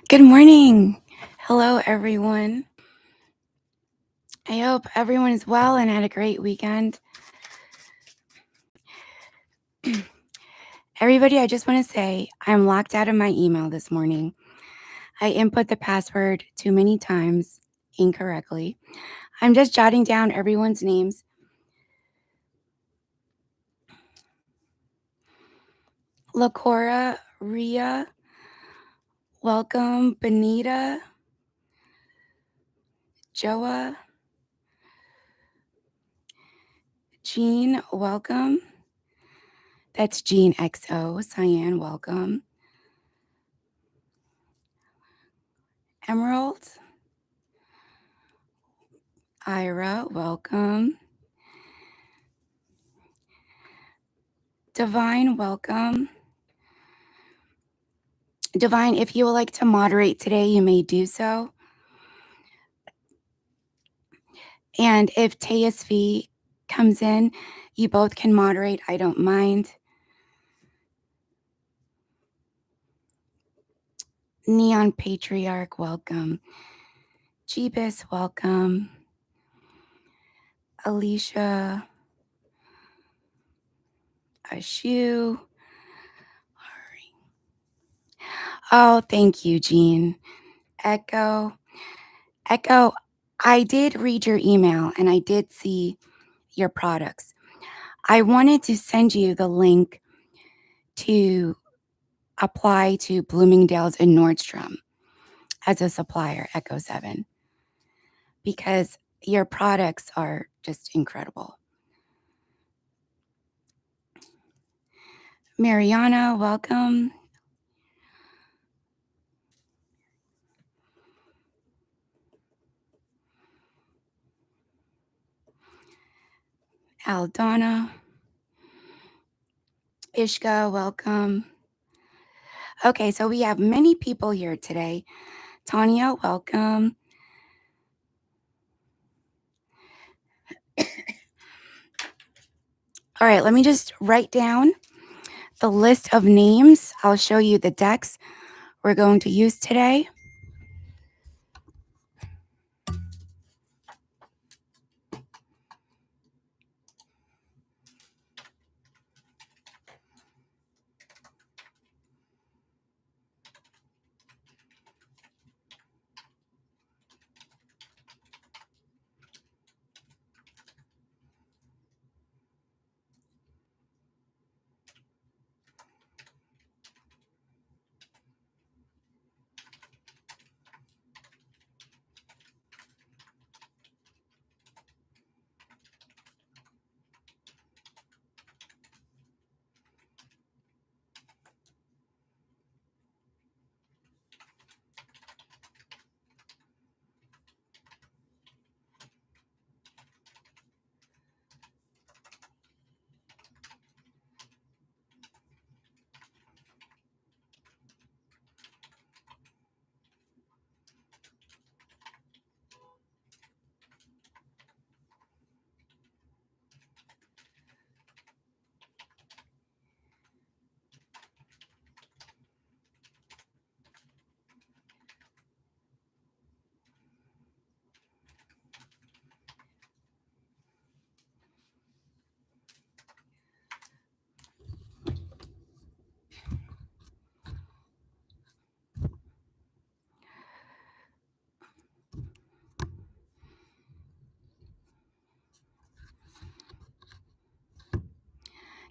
Good morning. Hello, everyone. I hope everyone is well and had a great weekend. Everybody, I just want to say I'm locked out of my email this morning. I input the password too many times incorrectly. I'm just jotting down everyone's names. LaCora, Ria, welcome. Benita, Joa, Jean, welcome. That's Jean XO. Cyan, welcome. Emerald, Ira, welcome. Divine, welcome. Divine, if you would like to moderate today, you may do so. And if TSV comes in, you both can moderate. I don't mind. Neon Patriarch, welcome. Jeebus, welcome. Alicia, Ashu. Oh, thank you, Jean. Echo. Echo, I did read your email and I did see your products. I wanted to send you the link to apply to Bloomingdale's and Nordstrom as a supplier, Echo 7, because your products are just incredible. Mariana, welcome. Aldana. Ishka, welcome. Okay, so we have many people here today. Tanya, welcome. All right, let me just write down the list of names. I'll show you the decks we're going to use today.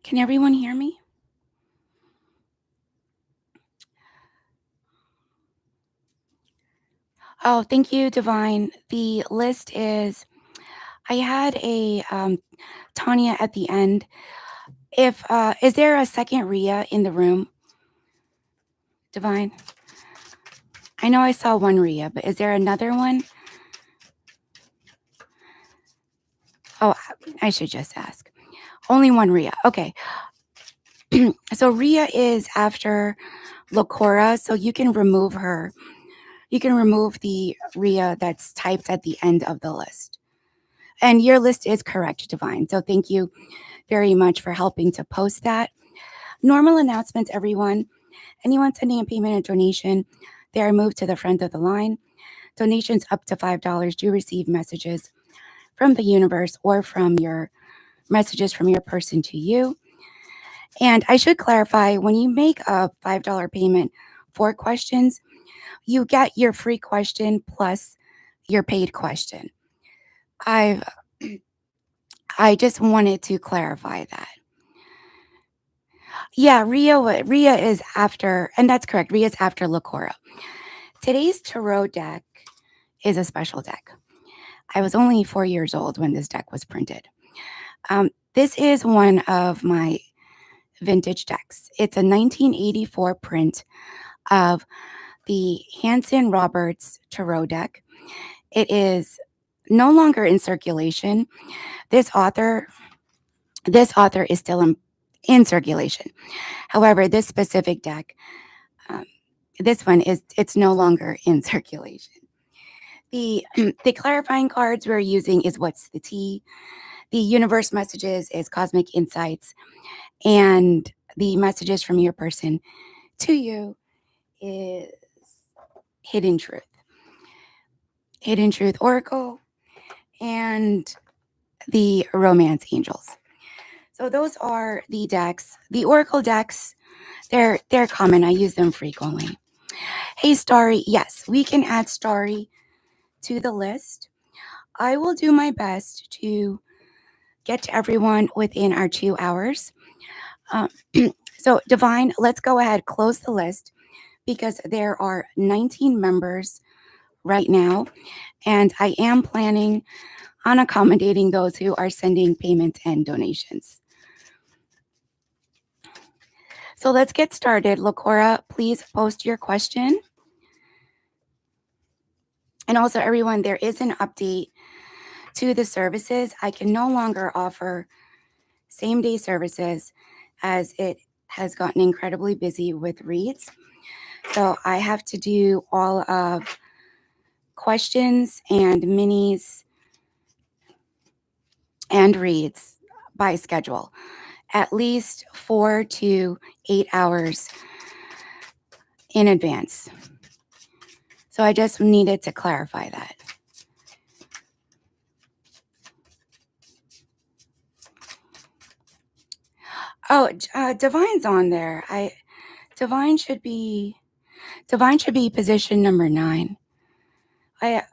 Can everyone hear me? Oh, thank you, Divine. The list is, I had a Tanya at the end. If is there a second Ria in the room, Divine? I know I saw one Ria, but is there another one? Oh, I should just ask. Only one Ria. Okay. So Ria is after LaCora, so you can remove her. You can remove the Ria that's typed at the end of the list. And your list is correct, Divine. So thank you very much for helping to post that. Normal announcements, everyone. Anyone sending a payment or donation, they are moved to the front of the line. Donations up to $5 do receive messages from the universe or from your messages from your person to you. And I should clarify, when you make a $5 payment for questions, you get your free question plus your paid question. I I just wanted to clarify that. Yeah, Rhea is after, and that's correct. Rhea is after Lakora. Today's tarot deck is a special deck. I was only 4 years old when this deck was printed. This is one of my vintage decks. It's a 1984 print of the Hanson Roberts tarot deck. It is no longer in circulation. This author is still in circulation. However, this specific deck, this one it's no longer in circulation. The the clarifying cards we're using is what's the tea. The universe messages is cosmic insights, and the messages from your person to you is hidden truth oracle, and the romance angels. So those are the decks. The oracle decks, they're common. I use them frequently. Hey, Starry, yes, we can add Starry to the list. I will do my best to get to everyone within our 2 hours. So, Divine, let's go ahead, close the list, because there are 19 members right now, and I am planning on accommodating those who are sending payments and donations. So let's get started. Lakora, please post your question. And also, everyone, there is an update to the services. I can no longer offer same-day services as it has gotten incredibly busy with reads. So I have to do all of questions and minis and reads by schedule, at least 4 to 8 hours in advance. So I just needed to clarify that. Oh, Divine's on there. Divine should be position number 9. I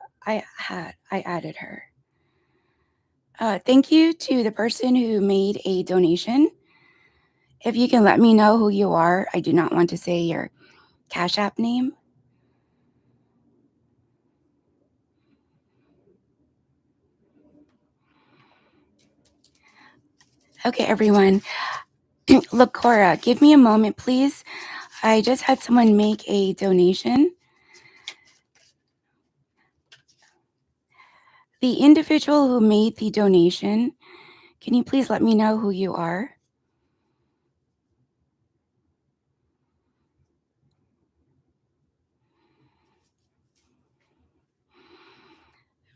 added her. Thank you to the person who made a donation. If you can let me know who you are, I do not want to say your Cash App name. Okay, everyone. Look, Cora, give me a moment, please. I just had someone make a donation. The individual who made the donation, can you please let me know who you are?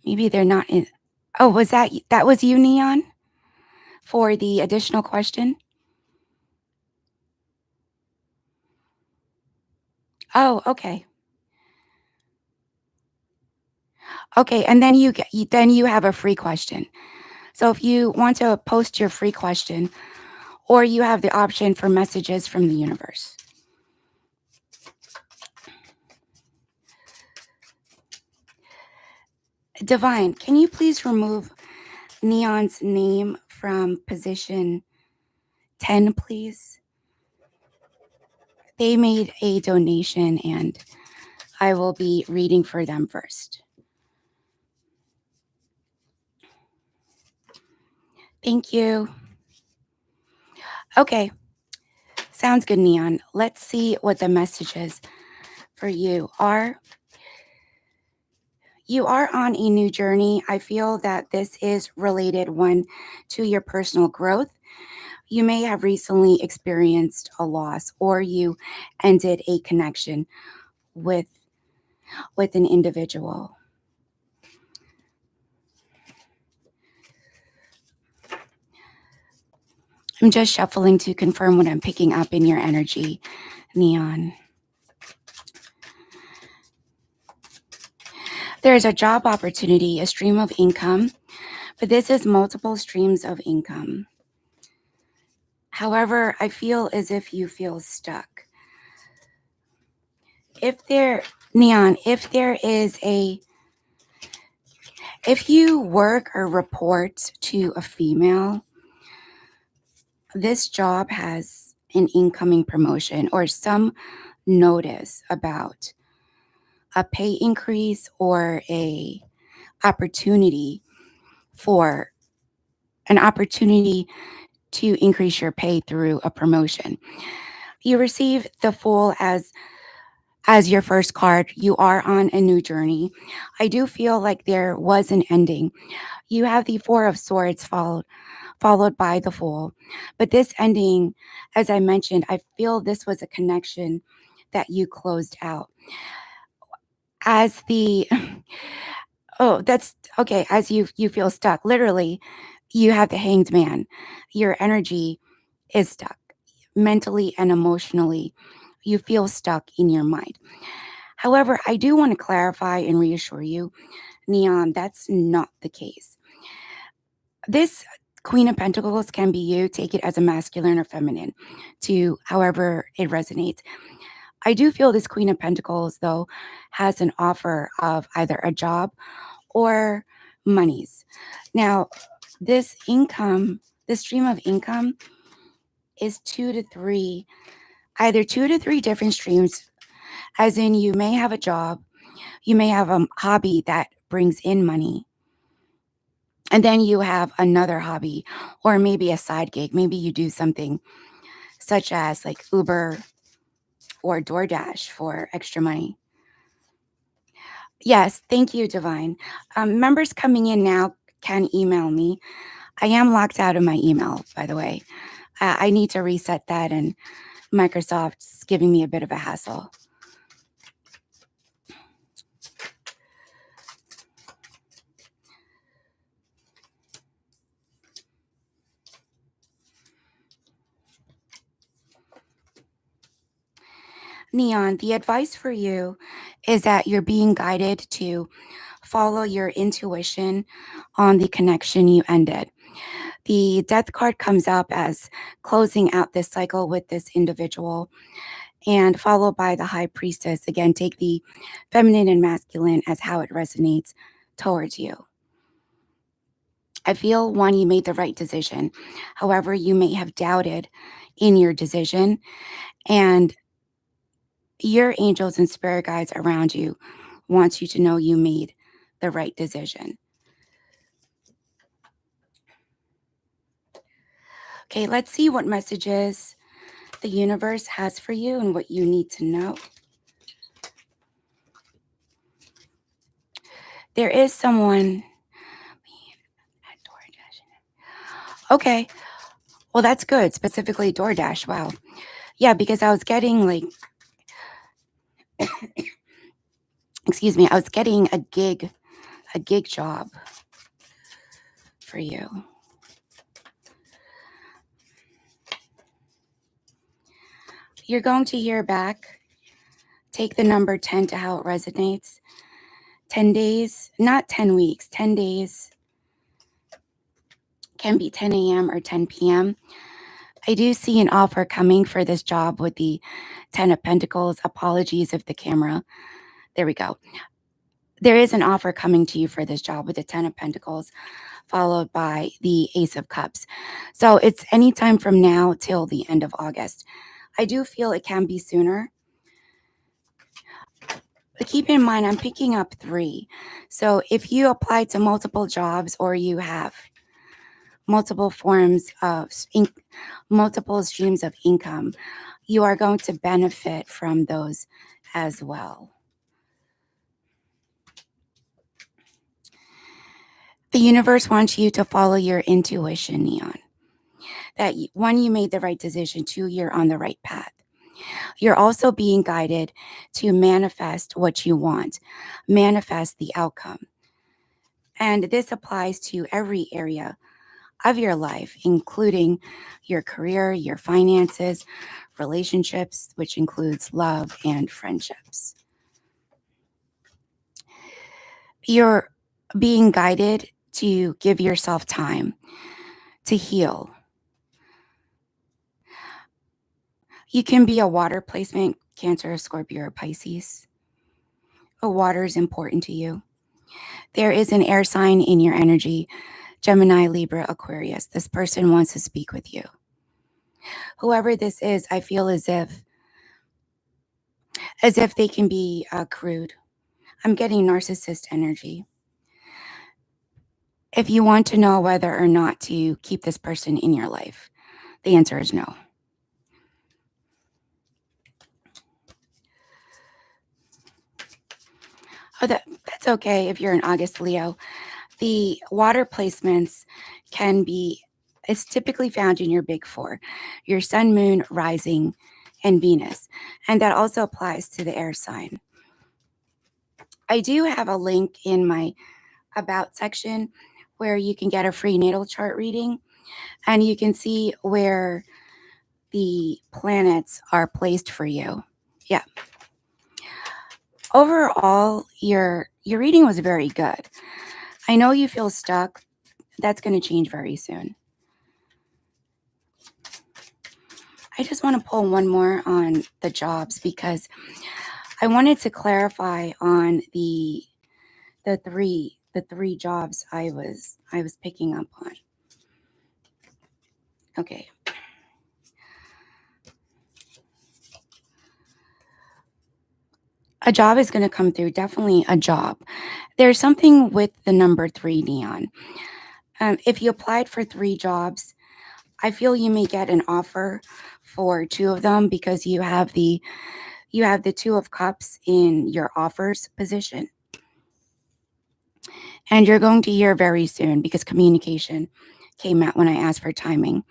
Maybe they're not in. Oh, was that was you, Neon, for the additional question? Oh, okay. Okay, and then you have a free question. So if you want to post your free question, or you have the option for messages from the universe. Divine, can you please remove Neon's name from position 10, please? They made a donation, and I will be reading for them first. Thank you. Okay. Sounds good, Neon. Let's see what the messages for you are. You are on a new journey. I feel that this is related, one, to your personal growth. You may have recently experienced a loss, or you ended a connection with an individual. I'm just shuffling to confirm what I'm picking up in your energy, Neon. There's a job opportunity, a stream of income, but this is multiple streams of income. However, I feel as if you feel stuck. Neon, if you work or report to a female, this job has an incoming promotion or some notice about a pay increase or for an opportunity to increase your pay through a promotion. You receive the Fool as your first card. You are on a new journey. I do feel like there was an ending. You have the Four of Swords followed by the Fool. But this ending, as I mentioned, I feel this was a connection that you closed out. As the oh, that's okay, as you feel stuck. Literally, you have the Hanged Man. Your energy is stuck mentally and emotionally. You feel stuck in your mind. However, I do want to clarify and reassure you, Neon, that's not the case. This Queen of Pentacles can be you. Take it as a masculine or feminine to however it resonates. I do feel this Queen of Pentacles, though, has an offer of either a job or monies. Now, this stream of income is either two to three different streams, as in you may have a job, you may have a hobby that brings in money, and then you have another hobby or maybe a side gig. Maybe you do something such as like Uber or DoorDash for extra money. Yes, thank you, Divine. Members coming in now can email me. I am locked out of my email, by the way. I need to reset that, and Microsoft's giving me a bit of a hassle. Neon, the advice for you is that you're being guided to follow your intuition on the connection you ended. The Death card comes up as closing out this cycle with this individual, and followed by the High Priestess. Again, take the feminine and masculine as how it resonates towards you. I feel, one, you made the right decision. However, you may have doubted in your decision, and your angels and spirit guides around you want you to know you made the right decision. Okay, let's see what messages the universe has for you and what you need to know. There is someone. Okay, well, that's good. Specifically DoorDash. Wow. Yeah, because I was getting like, excuse me, I was getting a gig job for you. You're going to hear back. Take the number 10 to how it resonates. 10 days, not 10 weeks, 10 days. Can be 10 a.m. or 10 p.m. I do see an offer coming for this job with the 10 of Pentacles. Apologies if the camera. There we go. There is an offer coming to you for this job with the 10 of Pentacles, followed by the Ace of Cups. So it's anytime from now till the end of August. I do feel it can be sooner. But keep in mind, I'm picking up 3. So if you apply to multiple jobs or you have multiple forms of multiple streams of income, you are going to benefit from those as well. The universe wants you to follow your intuition, Neon. That one, you made the right decision. 2, you're on the right path. You're also being guided to manifest what you want, manifest the outcome. And this applies to every area of your life, including your career, your finances, relationships, which includes love and friendships. You're being guided to give yourself time to heal. You can be a water placement, Cancer, Scorpio, or Pisces. But water is important to you. There is an air sign in your energy, Gemini, Libra, Aquarius. This person wants to speak with you. Whoever this is, I feel as if they can be crude. I'm getting narcissist energy. If you want to know whether or not to keep this person in your life, the answer is no. Oh, that's okay if you're an August Leo. The water placements can be, it's typically found in your big four, your sun, moon, rising, and Venus. And that also applies to the air sign. I do have a link in my about section where you can get a free natal chart reading and you can see where the planets are placed for you. Yeah. Overall, your reading was very good. I know you feel stuck. That's going to change very soon. I just want to pull one more on the jobs because I wanted to clarify on the three jobs I was picking up on. Okay. A job is going to come through, definitely a job. There's something with the number 3 neon. If you applied for 3 jobs, I feel you may get an offer for 2 of them because you have the 2 of cups in your offers position. And you're going to hear very soon because communication came out when I asked for timing.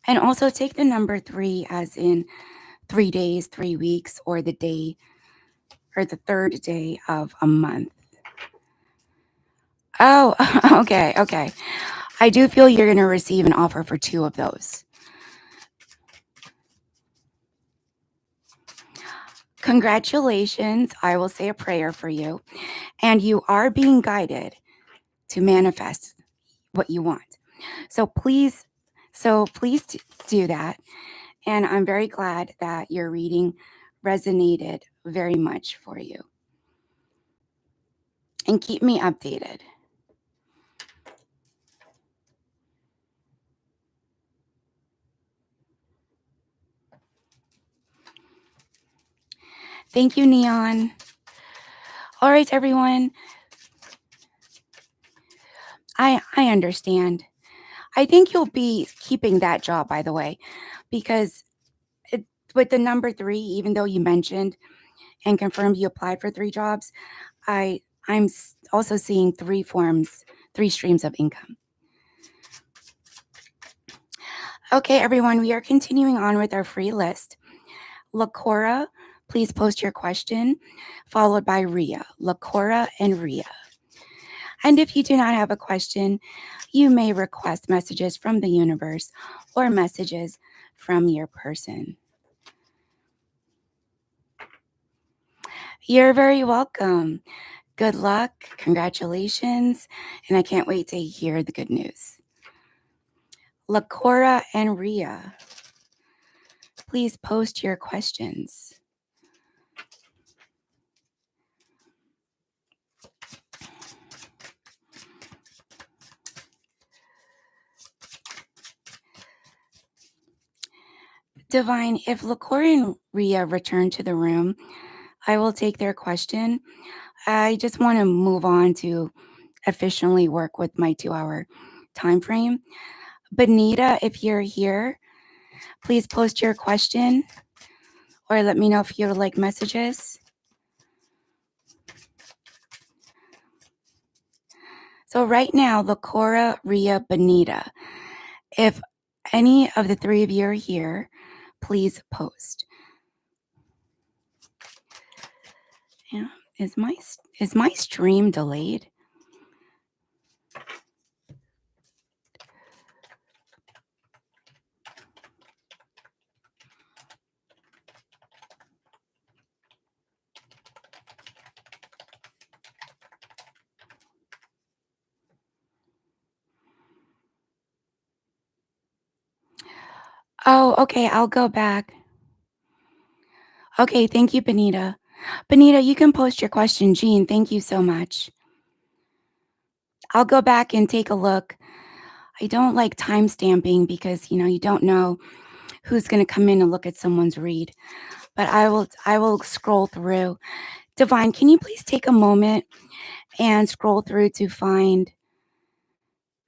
And also take the number 3 as in 3 days, 3 weeks, or the day or the third day of a month. Oh, okay, okay. I do feel you're going to receive an offer for 2 of those. Congratulations. I will say a prayer for you. And you are being guided to manifest what you want. So please do that. And I'm very glad that your reading resonated very much for you. And keep me updated. Thank you, Neon. All right, everyone. I understand. I think you'll be keeping that job, by the way, because with the number 3, even though you mentioned and confirmed you applied for 3 jobs, I'm also seeing 3 streams of income. Okay, everyone, we are continuing on with our free list. Lakora, please post your question, followed by Ria. Lakora and Ria. And if you do not have a question, you may request messages from the universe or messages from your person. You're very welcome. Good luck, congratulations, and I can't wait to hear the good news. Lakora and Ria, please post your questions. Divine, if Lakora and Ria return to the room, I will take their question. I just want to move on to efficiently work with my 2-hour time frame. Benita, if you're here, please post your question or let me know if you would like messages. So right now, Lakora, Ria, Benita, if any of the 3 of you are here, please post. Yeah, is my stream delayed? Oh, okay, I'll go back. Okay, thank you, Benita. Benita, you can post your question. Jean, thank you so much. I'll go back and take a look. I don't like time stamping because, you don't know who's going to come in and look at someone's read. But I will scroll through. Divine, can you please take a moment and scroll through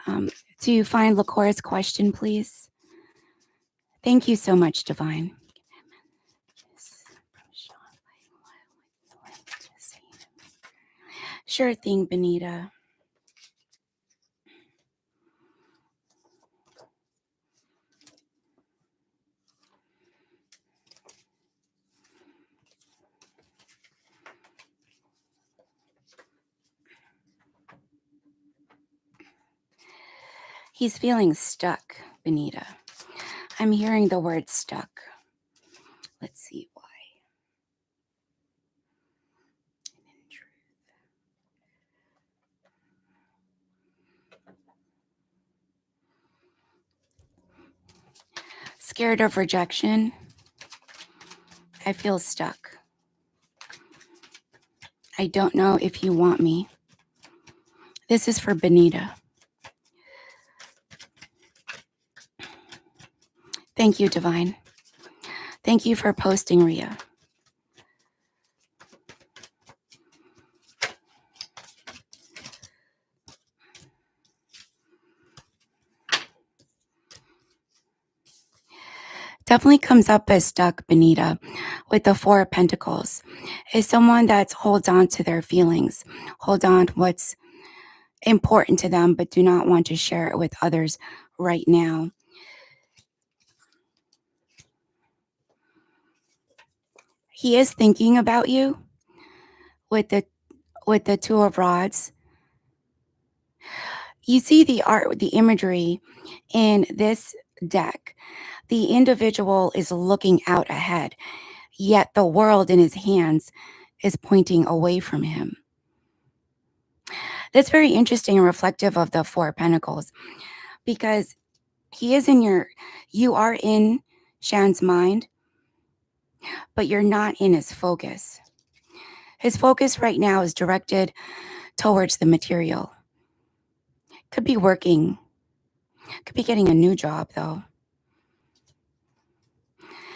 um, to find Lacora's question, please? Thank you so much, Divine. Sure thing, Benita. He's feeling stuck, Benita. I'm hearing the word stuck. Let's see why. Scared of rejection. I feel stuck. I don't know if you want me. This is for Benita. Thank you, Divine. Thank you for posting, Ria. Definitely comes up as stuck, Benita, with the Four of Pentacles. Is someone that holds on to their feelings, hold on to what's important to them, but do not want to share it with others right now. He is thinking about you with the Two of Rods. You see the art, the imagery in this deck. The individual is looking out ahead, yet the world in his hands is pointing away from him. That's very interesting and reflective of the Four of Pentacles because you are in Shan's mind, but you're not in his focus. His focus right now is directed towards the material. Could be working, could be getting a new job though.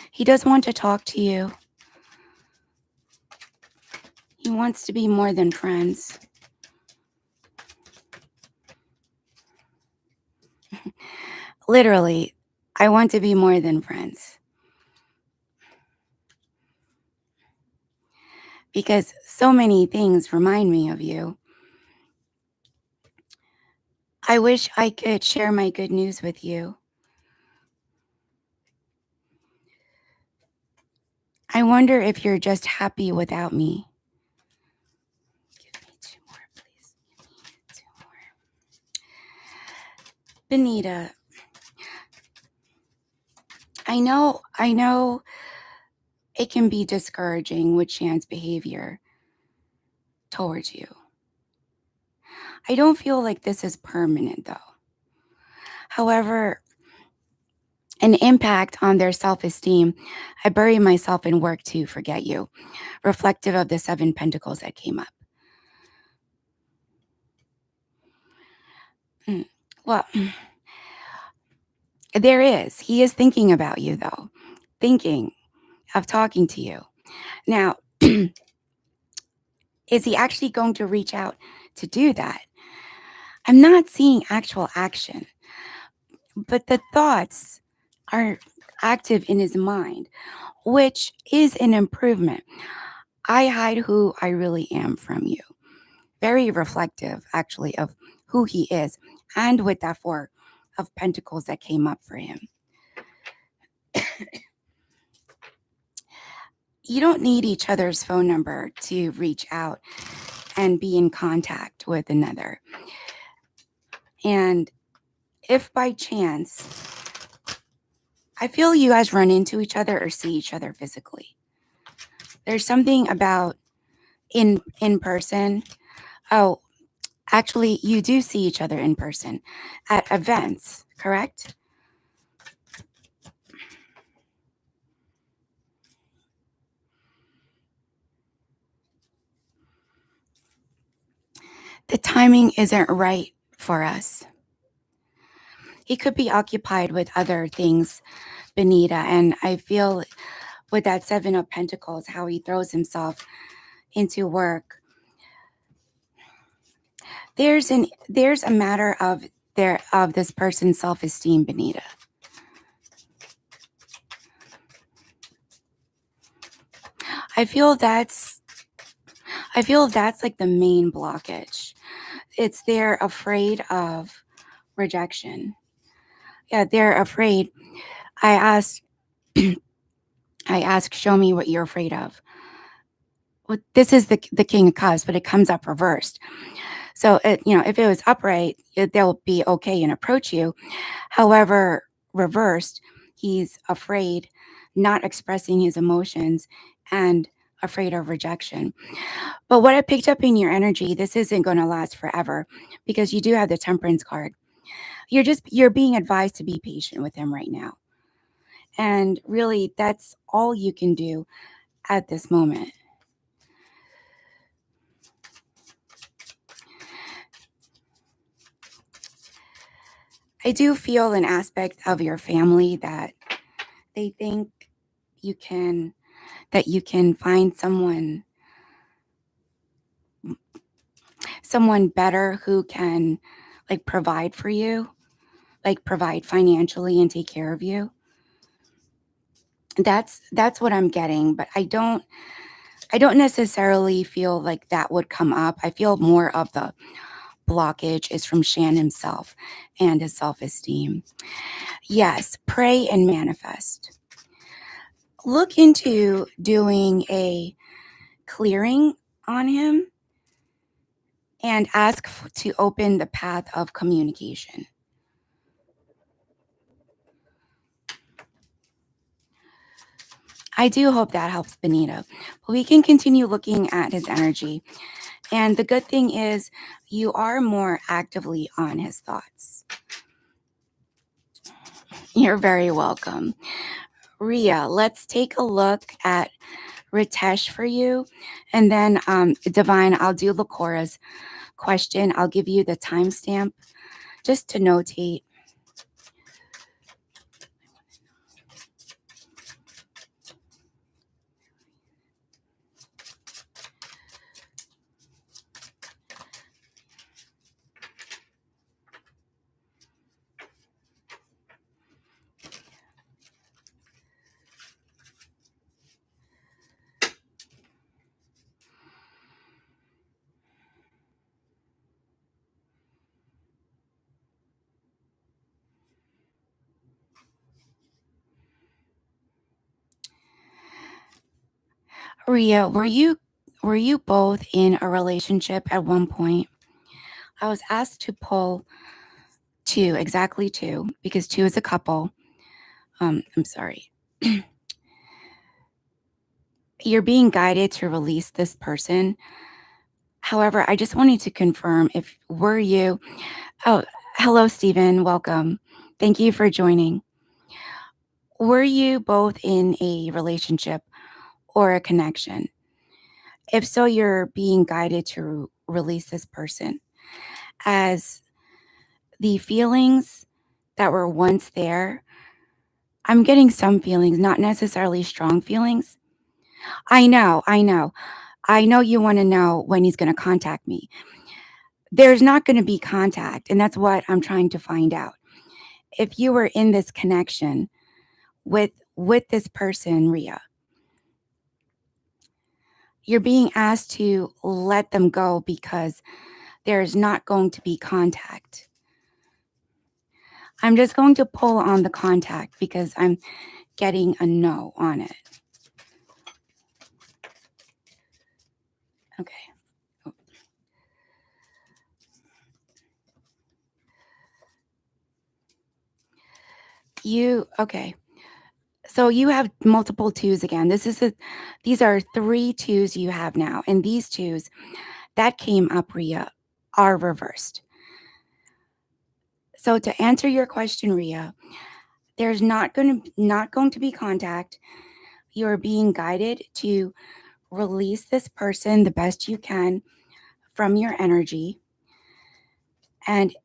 He does want to talk to you. He wants to be more than friends. Literally, I want to be more than friends. Because so many things remind me of you. I wish I could share my good news with you. I wonder if you're just happy without me. Give me two more, please. Give me two more. Benita, I know it can be discouraging with Shan's behavior towards you. I don't feel like this is permanent though. However, an impact on their self-esteem, I bury myself in work to forget you, reflective of the Seven Pentacles that came up. Well, there is. He is thinking about you though, thinking of talking to you. Now, is he actually going to reach out to do that? I'm not seeing actual action, but the thoughts are active in his mind, which is an improvement. I hide who I really am from you. Very reflective, actually, of who he is, and with that Four of Pentacles that came up for him. You don't need each other's phone number to reach out and be in contact with another. And if by chance, I feel you guys run into each other or see each other physically. There's something about in person. Oh, actually, you do see each other in person at events, correct? The timing isn't right for us. He could be occupied with other things, Benita, and I feel with that Seven of Pentacles, how he throws himself into work. There's a matter of this person's self-esteem, Benita. I feel that's like the main blockage. It's they're afraid of rejection. Yeah, they're afraid. I asked show me what you're afraid of. Well, this is the King of Cups, but it comes up reversed. So if it was upright, they'll be okay and approach you. However, reversed, he's afraid, not expressing his emotions, and afraid of rejection. But what I picked up in your energy, this isn't going to last forever because you do have the Temperance card. You're being advised to be patient with him right now. And really, that's all you can do at this moment. I do feel an aspect of your family that they think you can find someone better who can like provide for you, like provide financially and take care of you. That's what I'm getting, but I don't necessarily feel like that would come up. I feel more of the blockage is from Shan himself and his self-esteem. Yes, pray and manifest. Look into doing a clearing on him and ask to open the path of communication. I do hope that helps Benita. But we can continue looking at his energy. And the good thing is you are more actively on his thoughts. You're very welcome. Ria, let's take a look at Ritesh for you. And then Divine, I'll do Lacora's question. I'll give you the timestamp just to notate. Ria, were you both in a relationship at one point? I was asked to pull two, exactly two, because two is a couple. I'm sorry. You're being guided to release this person. However, I just wanted to confirm if were you. Oh, hello, Stephen. Welcome. Thank you for joining. Were you both in a relationship or a connection? If so, you're being guided to release this person as the feelings that were once there. I'm getting some feelings, not necessarily strong feelings. I know. I know you want to know when he's going to contact me. There's not going to be contact, and that's what I'm trying to find out. If you were in this connection with this person, Ria, you're being asked to let them go because there's not going to be contact. I'm just going to pull on the contact because I'm getting a no on it. Okay. Okay. So you have multiple twos again. These are 3 twos you have now. And these twos that came up, Ria, are reversed. So to answer your question, Ria, there's not going to be contact. You're being guided to release this person the best you can from your energy. And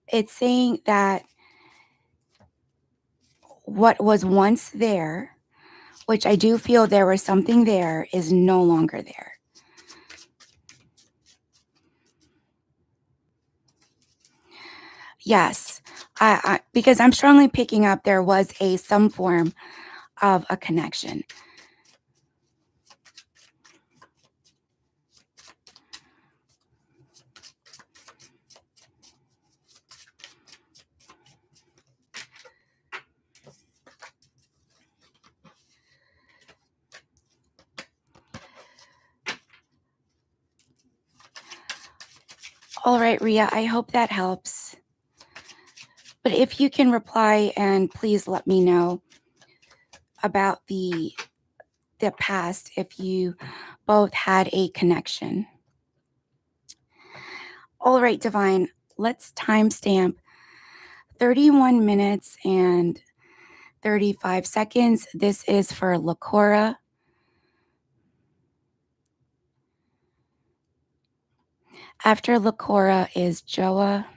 it's saying that what was once there, which I do feel there was something there, is no longer there. Yes, because I'm strongly picking up there was some form of a connection. All right, Ria, I hope that helps. But if you can reply and please let me know about the past if you both had a connection. All right, Divine, let's timestamp 31 minutes and 35 seconds. This is for Lakora. After Lakora is Joa.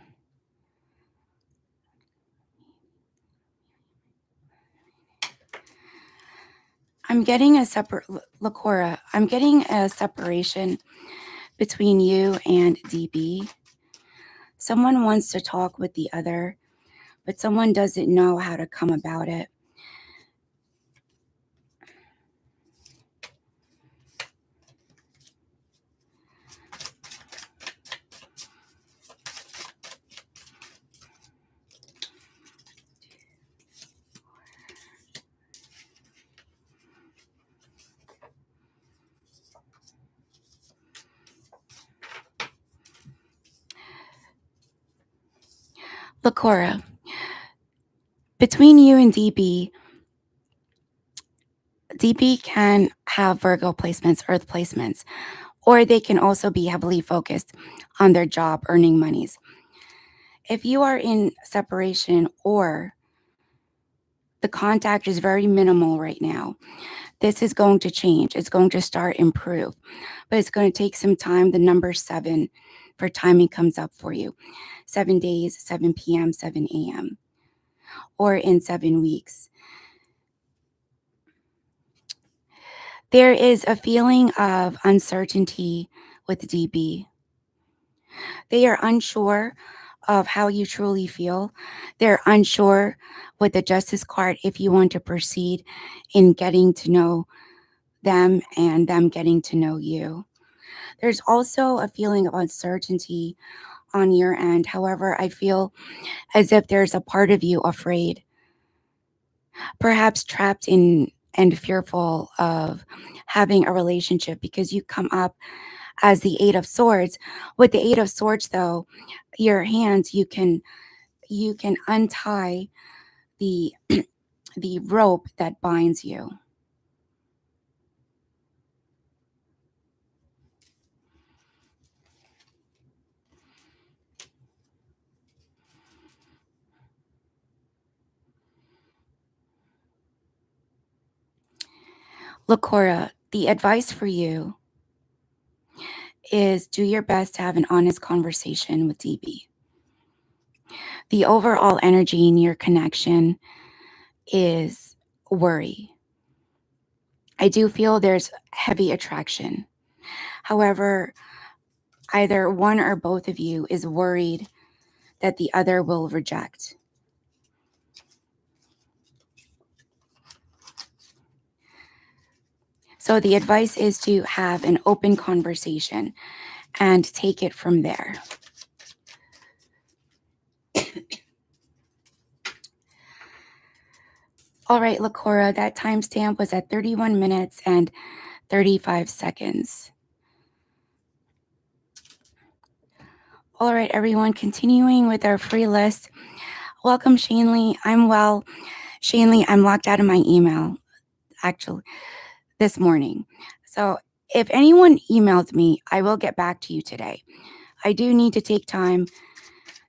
I'm getting a separate, Lakora, I'm getting a separation between you and DB. Someone wants to talk with the other, but someone doesn't know how to come about it. Lakora, between you and DB can have Virgo placements, Earth placements, or they can also be heavily focused on their job, earning monies. If you are in separation or the contact is very minimal right now, this is going to change. It's going to start improve, but it's going to take some time. The number 7 for timing comes up for you. 7 days, 7 p.m., 7 a.m., or in 7 weeks. There is a feeling of uncertainty with DB. They are unsure of how you truly feel. They're unsure with the Justice card if you want to proceed in getting to know them and them getting to know you. There's also a feeling of uncertainty on your end. However, I feel as if there's a part of you afraid, perhaps trapped in and fearful of having a relationship because you come up as the 8 of Swords. With the 8 of Swords, though, your hands, you can untie the the rope that binds you. Lakora, the advice for you is do your best to have an honest conversation with DB. The overall energy in your connection is worry. I do feel there's heavy attraction. However, either one or both of you is worried that the other will reject. So the advice is to have an open conversation and take it from there. All right, Lakora, that timestamp was at 31 minutes and 35 seconds. All right, everyone, continuing with our free list. Welcome, Shanley. I'm well. Shanley, I'm locked out of my email, actually, this morning. So if anyone emailed me, I will get back to you today. I do need to take time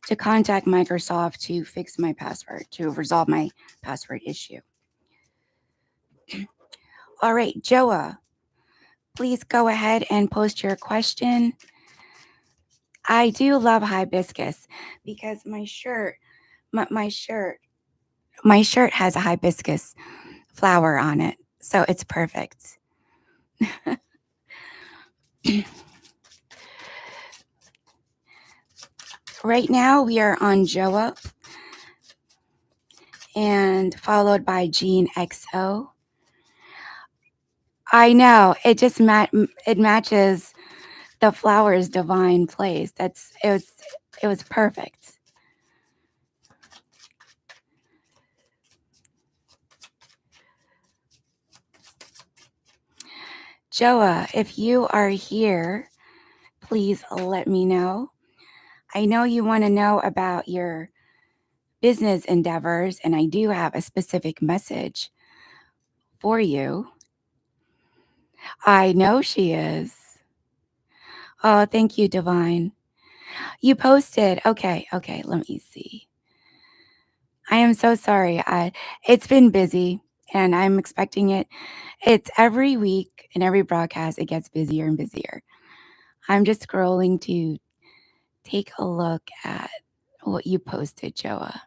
to contact Microsoft to fix my password, to resolve my password issue. All right, Joa, please go ahead and post your question. I do love hibiscus because my shirt has a hibiscus flower on it, so it's perfect. Right now we are on Joa and followed by Gene XO. I know it matches the flower's divine place. It was perfect. Joa, if you are here, please let me know. I know you want to know about your business endeavors, and I do have a specific message for you. I know she is. Oh, thank you, Divine. You posted. Okay, okay, let me see. I am so sorry. It's been busy and I'm expecting it. It's every week and every broadcast, it gets busier and busier. I'm just scrolling to take a look at what you posted, Joa.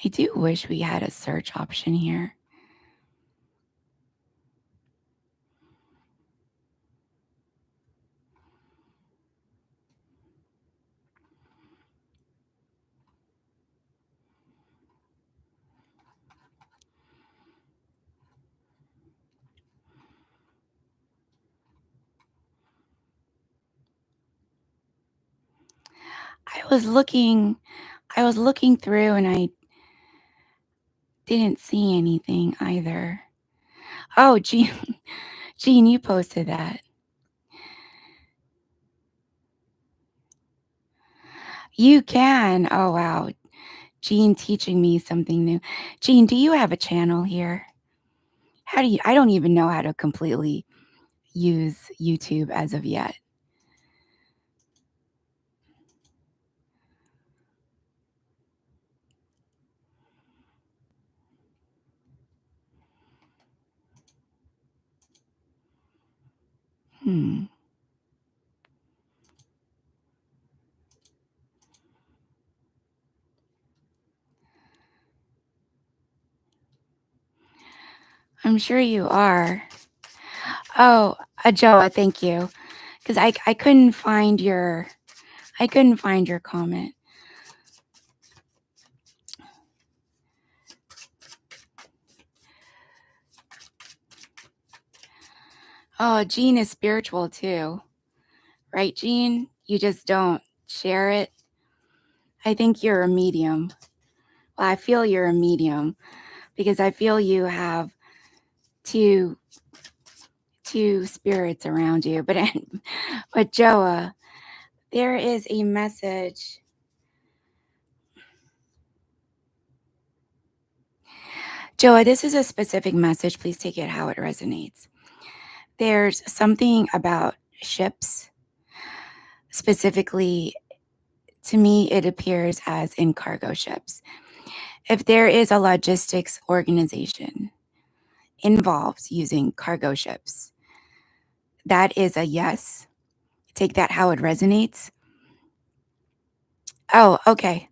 I do wish we had a search option here. I was looking I was looking through and I didn't see anything either. Oh, Gene, Gene, you posted that. You can. Oh, wow. Gene teaching me something new. Gene, do you have a channel here? I don't even know how to completely use YouTube as of yet. Hmm. I'm sure you are. Oh, Joa, thank you. Because I couldn't find your comment. Oh, Gene is spiritual too. Right, Gene? You just don't share it. I think you're a medium. Well, I feel you're a medium because I feel you have two two spirits around you. But Joa, there is a message. Joa, this is a specific message. Please take it how it resonates. There's something about ships, specifically to me, it appears as in cargo ships. If there is a logistics organization involved using cargo ships, that is a yes. Take that how it resonates. Oh, okay.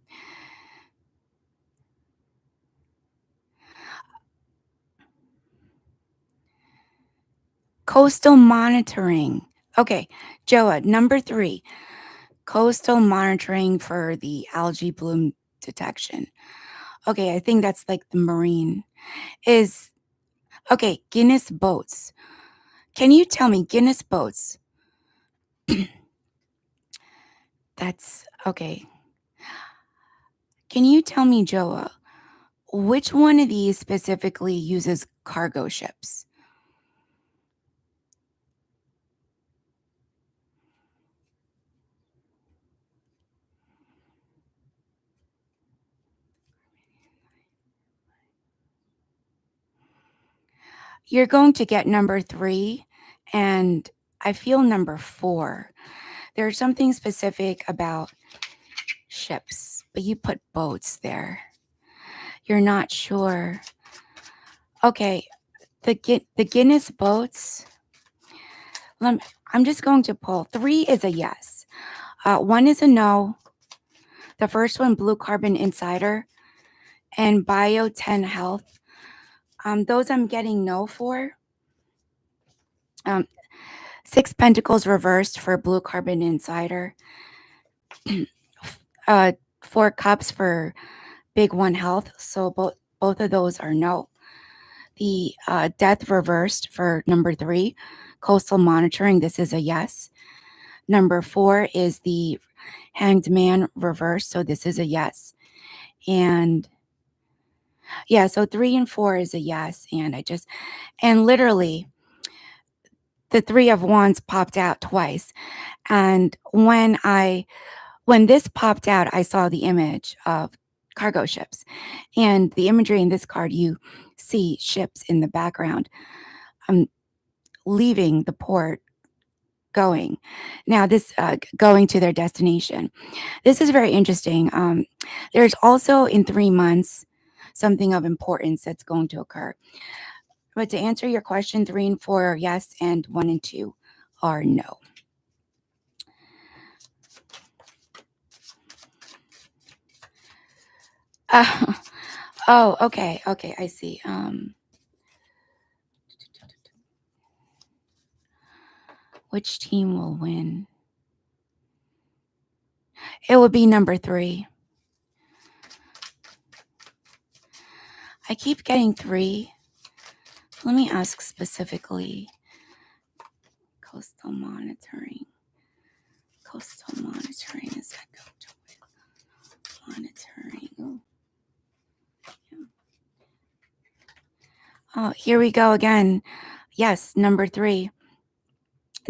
Coastal monitoring. Okay, Joa, number 3, coastal monitoring for the algae bloom detection. Okay, I think that's like the marine. Is okay, Guinness boats. Can you tell me Guinness boats? That's okay. Can you tell me, Joa, which one of these specifically uses cargo ships? You're going to get number 3, and I feel number 4. There's something specific about ships, but you put boats there. You're not sure. Okay, the Guinness boats. I'm just going to pull. 3 is a yes. 1 is a no. The first one, Blue Carbon Insider and Bio 10 Health. Those I'm getting no for. 6 Pentacles reversed for Blue Carbon Insider. 4 Cups for Big One Health. So both of those are no. The Death reversed for number 3, Coastal Monitoring. This is a yes. Number 4 is the Hanged Man reversed. So this is a yes. And yeah, so 3 and 4 is a yes. And literally the 3 of Wands popped out twice. And when this popped out, I saw the image of cargo ships. And the imagery in this card, you see ships in the background leaving the port, going. Now, this going to their destination. This is very interesting. There's also in 3 months something of importance that's going to occur. But to answer your question, 3 and 4 are yes, and 1 and 2 are no. Oh, okay, I see. Which team will win? It would be number 3. I keep getting 3. Let me ask specifically. Coastal Monitoring. Is that going to win? Monitoring. Oh, here we go again. Yes, number 3.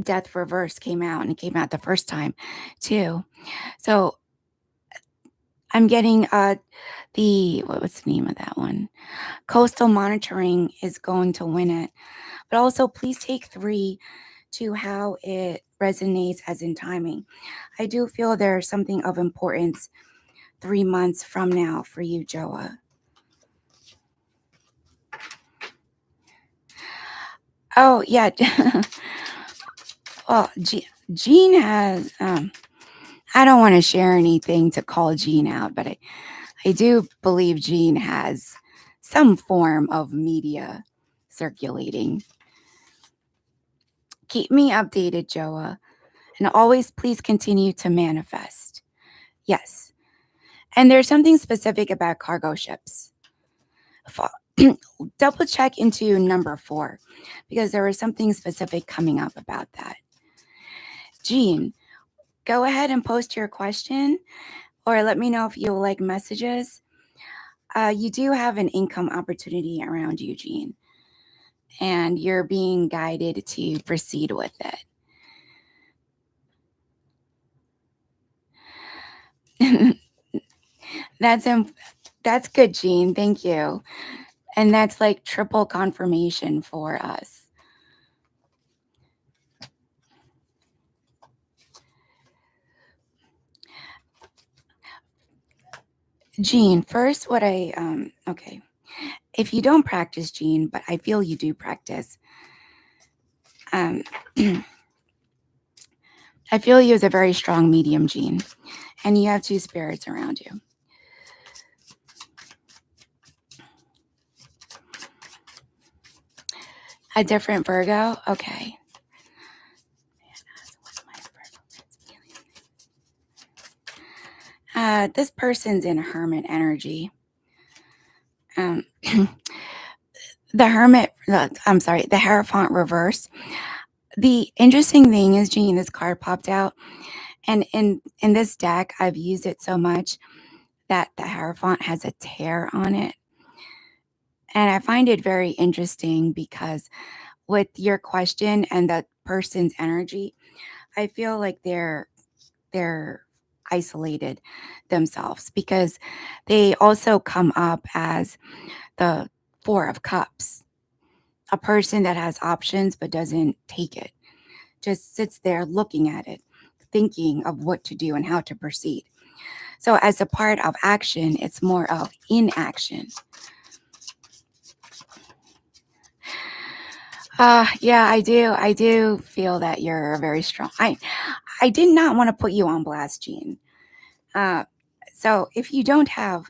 Death Reverse came out, and it came out the first time too. So I'm getting what was the name of that one? Coastal Monitoring is going to win it. But also please take 3 to how it resonates as in timing. I do feel there's something of importance 3 months from now for you, Joa. Oh, yeah. Well, Jean has, I don't want to share anything to call Jean out, but I do believe Jean has some form of media circulating. Keep me updated, Joa, and always please continue to manifest. Yes. And there's something specific about cargo ships. Double check into number 4 because there was something specific coming up about that. Jean, go ahead and post your question or let me know if you like messages. You do have an income opportunity around you, Jean, and you're being guided to proceed with it. That's good, Jean. Thank you. And that's like triple confirmation for us. Jean, first what okay. If you don't practice, Jean, but I feel you do practice, I feel you as a very strong medium, Jean, and you have 2 spirits around you. A different Virgo? Okay. This person's in hermit energy. The Hierophant reverse. The interesting thing is, Jean, this card popped out, and in this deck, I've used it so much that the Hierophant has a tear on it. And I find it very interesting because with your question and the person's energy, I feel like they're isolated themselves because they also come up as the 4 of Cups, a person that has options but doesn't take it, just sits there looking at it, thinking of what to do and how to proceed. So as a part of action, it's more of inaction. Yeah, I do. I do feel that you're very strong. I did not want to put you on blast, Jean. Uh, so if you don't have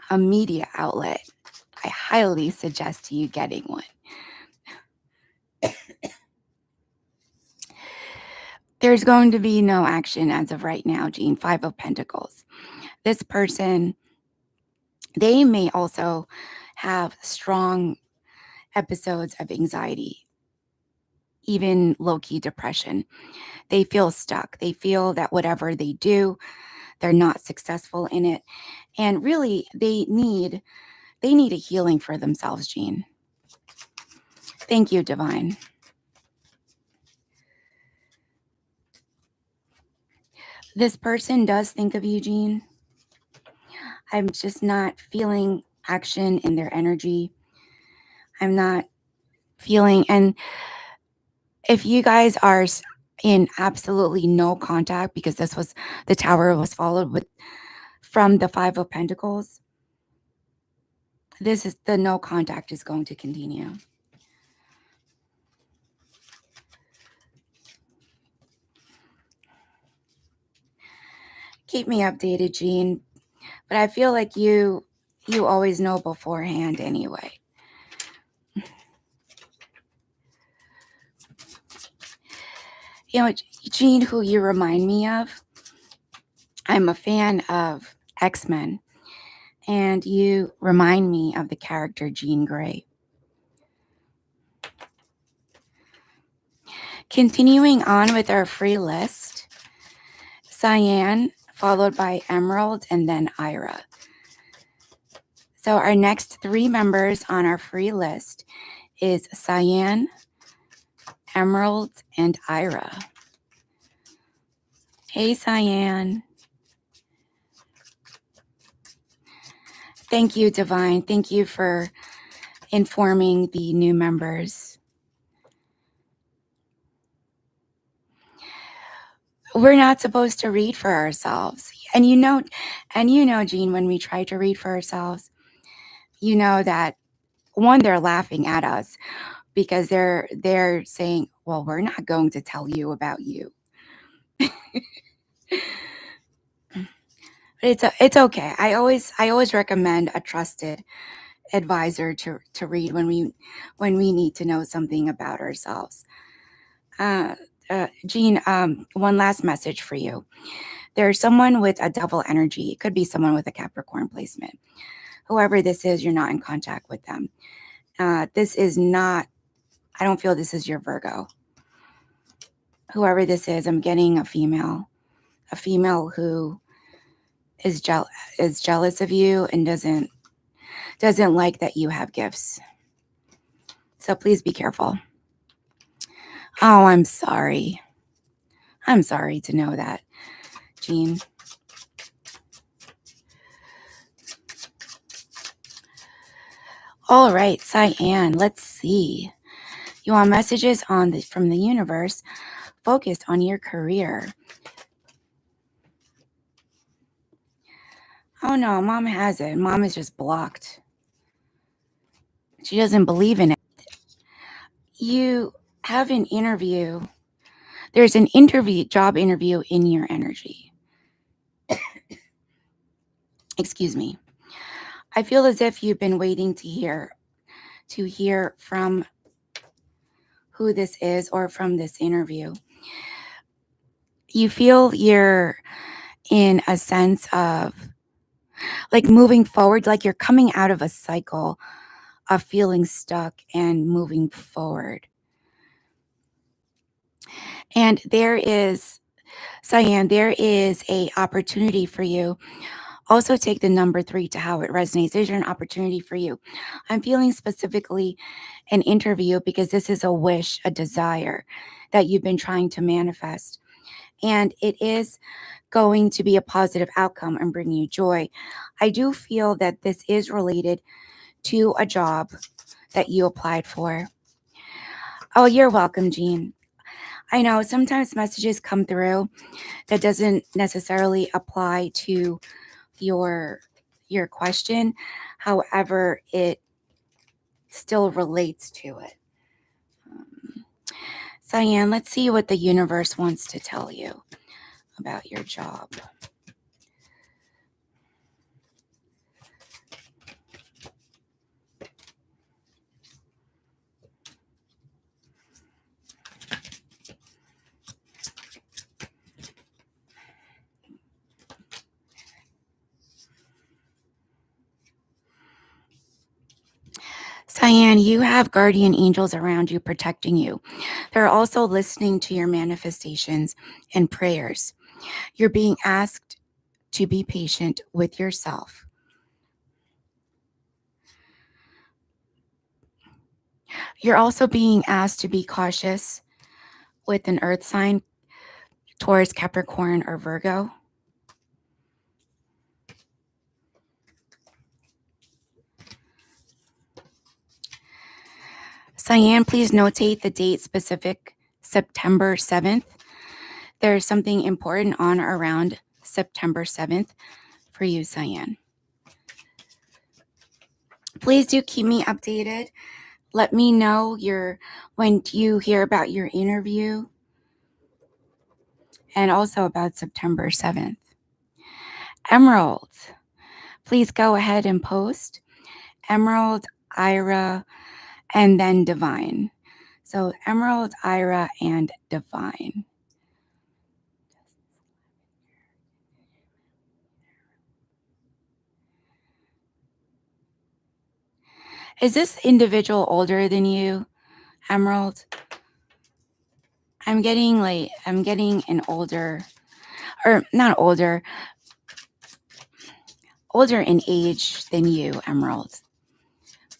a media outlet, I highly suggest you getting one. There's going to be no action as of right now, Jean. Five of Pentacles. This person, they may also have strong episodes of anxiety, even low-key depression. They feel stuck. They feel that whatever they do, they're not successful in it. And really, they need a healing for themselves, Jean. Thank you, Divine. This person does think of you, Jean. I'm just not feeling action in their energy. I'm not feeling, and if you guys are in absolutely no contact, because this was, the Tower was followed with from the Five of Pentacles, this is the no contact is going to continue. Keep me updated, Jean, but I feel like you always know beforehand anyway. You know, Jean, who you remind me of, I'm a fan of X-Men, and you remind me of the character Jean Grey. Continuing on with our free list, Cyan, followed by Emerald, and then Ira. So our next three members on our free list is Cyan, Emerald, and Ira. Hey, Cyan. Thank you, Divine. Thank you for informing the new members. We're not supposed to read for ourselves. And you know, Jean, when we try to read for ourselves, you know that, one, they're laughing at us because they're saying, well, we're not going to tell you about you. It's okay. I always recommend a trusted advisor to read when we need to know something about ourselves. Jean, one last message for you. There's someone with a double energy. It could be someone with a Capricorn placement. Whoever this is, you're not in contact with them. This is not, I don't feel this is your Virgo. Whoever this is, I'm getting a female who is jealous of you and doesn't like that you have gifts. So please be careful. Oh, I'm sorry. I'm sorry to know that, Jean. All right, Cyan, let's see. You want messages from the universe focused on your career. Oh no, Mom has it. Mom is just blocked. She doesn't believe in it. You have an interview. There's an job interview in your energy. Excuse me. I feel as if you've been waiting to hear from who this is or from this interview. You feel you're in a sense of like moving forward, like you're coming out of a cycle of feeling stuck and moving forward. And there is, Cyan, there is a opportunity for you. Also take the number 3 to how it resonates. There's an opportunity for you. I'm feeling specifically an interview because this is a wish, a desire that you've been trying to manifest. And it is going to be a positive outcome and bring you joy. I do feel that this is related to a job that you applied for. Oh, you're welcome, Jean. I know sometimes messages come through that doesn't necessarily apply to your your question. However, it still relates to it. Um, Cyan, let's see what the universe wants to tell you about your job. Cyan, you have guardian angels around you protecting you. They're also listening to your manifestations and prayers. You're being asked to be patient with yourself. You're also being asked to be cautious with an earth sign, Taurus, Capricorn, or Virgo. Cyan, please notate the date specific, September 7th. There's something important on or around September 7th for you, Cyan. Please do keep me updated. Let me know when you hear about your interview and also about September 7th. Emerald, please go ahead and post Emerald, Ira, and then Divine. So Emerald, Ira, and Divine. Is this individual older than you, Emerald? I'm getting an older, or not older, older in age than you, Emerald.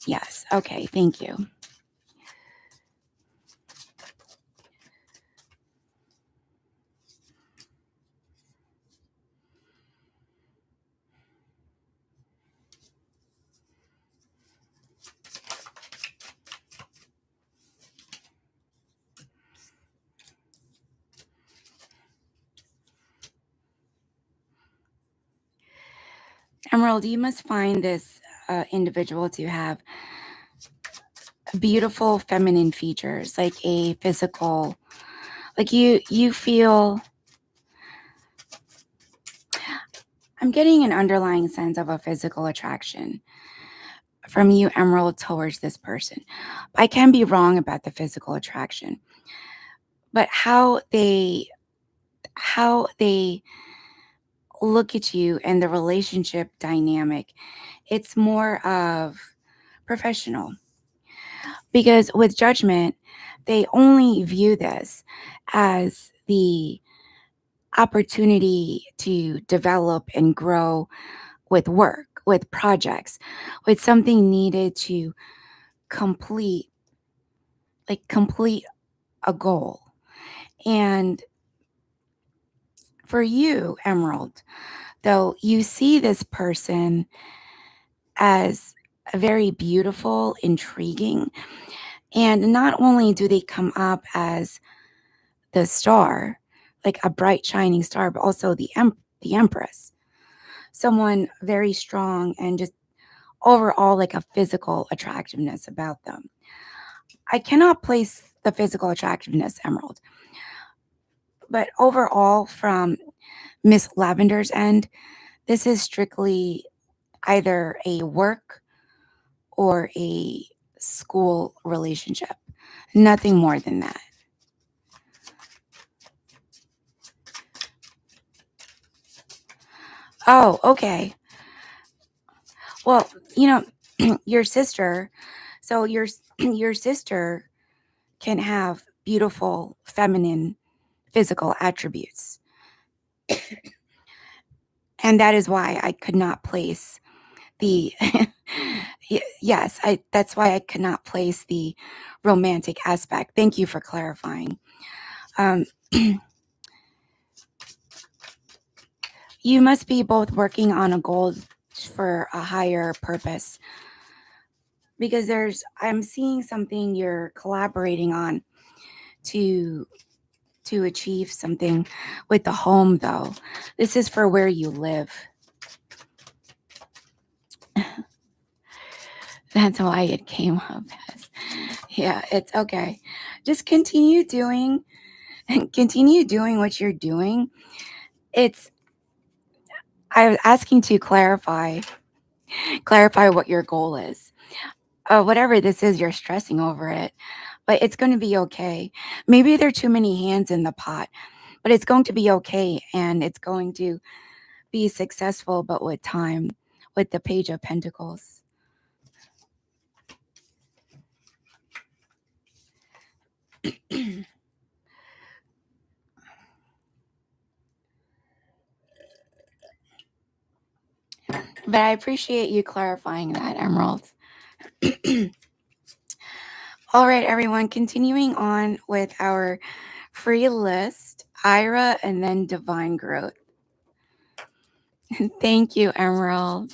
Yes. Okay. Thank you. Emerald, you must find this individual to have beautiful feminine features, like a physical, like you feel. I'm getting an underlying sense of a physical attraction from you, Emerald, towards this person. I can be wrong about the physical attraction, but how they look at you and the relationship dynamic, it's more of professional. Because with judgment, they only view this as the opportunity to develop and grow with work, with projects, with something needed to complete, complete a goal. And for you, Emerald, though, you see this person as a very beautiful, intriguing, and not only do they come up as the star, like a bright shining star, but also the empress, someone very strong and just overall like a physical attractiveness about them. I cannot place the physical attractiveness, Emerald, but overall from Miss Lavender's end, this is strictly either a work or a school relationship. Nothing more than that. Oh, okay. Well, your sister, so your sister can have beautiful feminine physical attributes. And that is why I could not place the yes, I that's why I could not place the romantic aspect. Thank you for clarifying. Um, you must be both working on a goal for a higher purpose, because I'm seeing something you're collaborating on to to achieve something with the home, though. This is for where you live. That's why it came up as. Yeah, it's okay. Just continue doing what you're doing. I was asking to clarify what your goal is. Whatever this is, you're stressing over it, but it's going to be okay. Maybe there are too many hands in the pot, but it's going to be okay, and it's going to be successful, but with time, with the Page of Pentacles. But I appreciate you clarifying that, Emerald. All right, everyone, continuing on with our free list, Ira and then Divine Growth. Thank you, Emerald.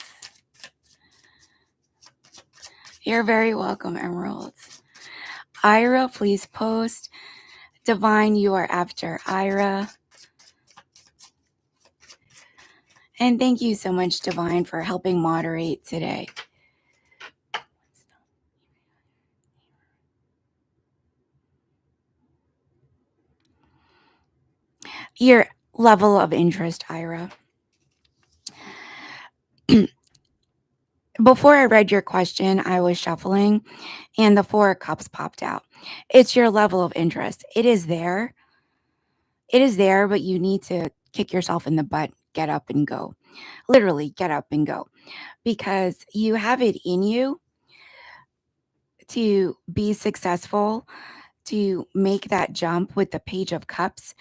You're very welcome, Emerald. Ira, please post. Divine, you are after Ira. And thank you so much, Divine, for helping moderate today. Your level of interest, Ira. Before I read your question, I was shuffling and the Four of Cups popped out. It's your level of interest. It is there. It is there, but you need to kick yourself in the butt, get up and go. Literally, get up and go. Because you have it in you to be successful, to make that jump with the Page of Cups,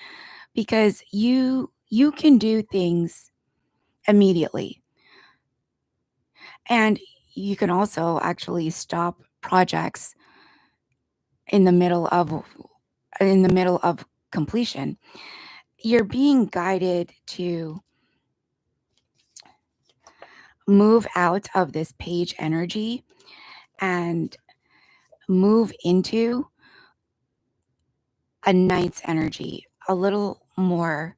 because you can do things immediately. And you can also actually stop projects in the middle of completion. You're being guided to move out of this page energy and move into a knight's energy, a little more,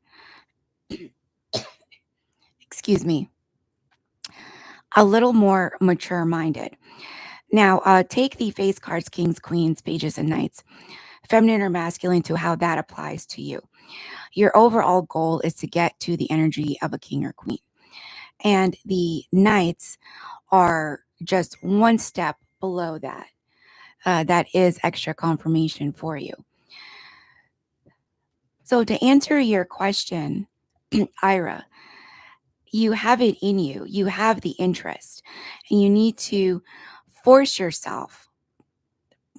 excuse me, a little more mature minded. Now, take the face cards, kings, queens, pages, and knights, feminine or masculine, to how that applies to you. Your overall goal is to get to the energy of a king or queen. And the knights are just one step below that. That is extra confirmation for you. So, to answer your question, Ira, you have it in you. You have the interest, and you need to force yourself.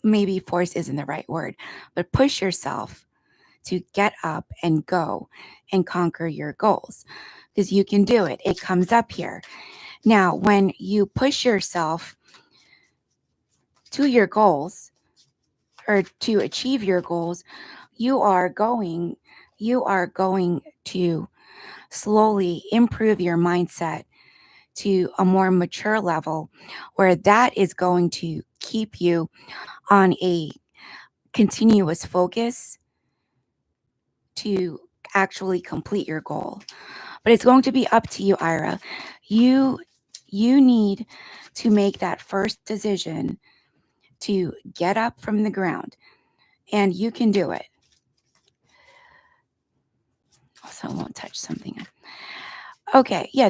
Maybe force isn't the right word, but push yourself to get up and go and conquer your goals, because you can do it. It comes up here. Now, when you push yourself to your goals or to achieve your goals, you are going to slowly improve your mindset to a more mature level, where that is going to keep you on a continuous focus to actually complete your goal. But it's going to be up to you, Ira. You need to make that first decision to get up from the ground, and you can do it. Also, I won't touch something. Okay, yeah,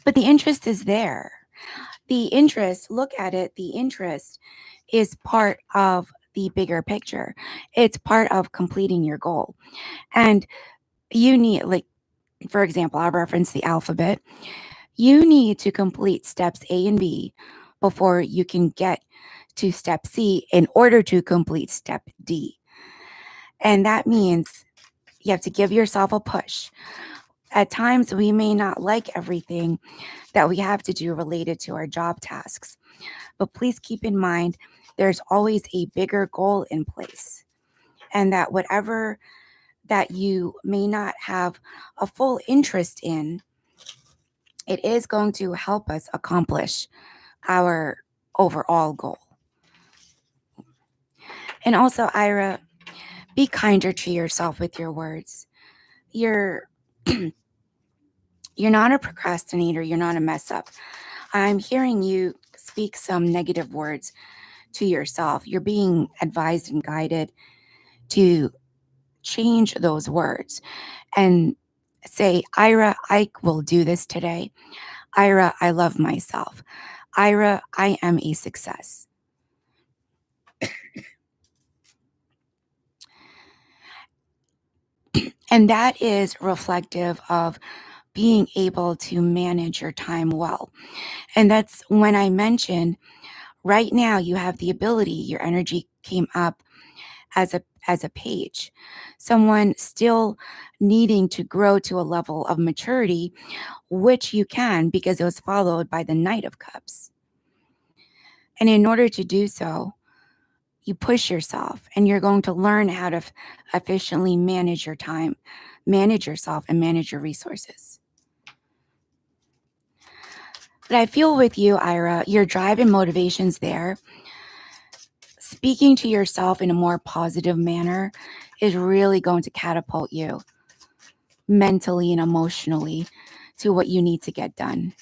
but the interest is there. The interest, look at it, the interest is part of the bigger picture. It's part of completing your goal. And you need, like, for example, I'll reference the alphabet. You need to complete steps A and B before you can get to step C in order to complete step D. And that means you have to give yourself a push. At times, we may not like everything that we have to do related to our job tasks, but please keep in mind there's always a bigger goal in place, and that whatever that you may not have a full interest in, it is going to help us accomplish our overall goal. And also, Ira, Be kinder to yourself with your words. You're you're not a procrastinator, you're not a mess up. I'm hearing you speak some negative words to yourself. You're being advised and guided to change those words and say, Ira, I will do this today. Ira, I love myself. Ira, I am a success. And that is reflective of being able to manage your time well. And that's when I mentioned right now you have the ability, your energy came up as a page. Someone still needing to grow to a level of maturity, which you can because it was followed by the Knight of Cups. And in order to do so, you push yourself and you're going to learn how to efficiently manage your time, manage yourself, and manage your resources. But I feel with you, Ira, your drive and motivation's there. Speaking to yourself in a more positive manner is really going to catapult you mentally and emotionally to what you need to get done.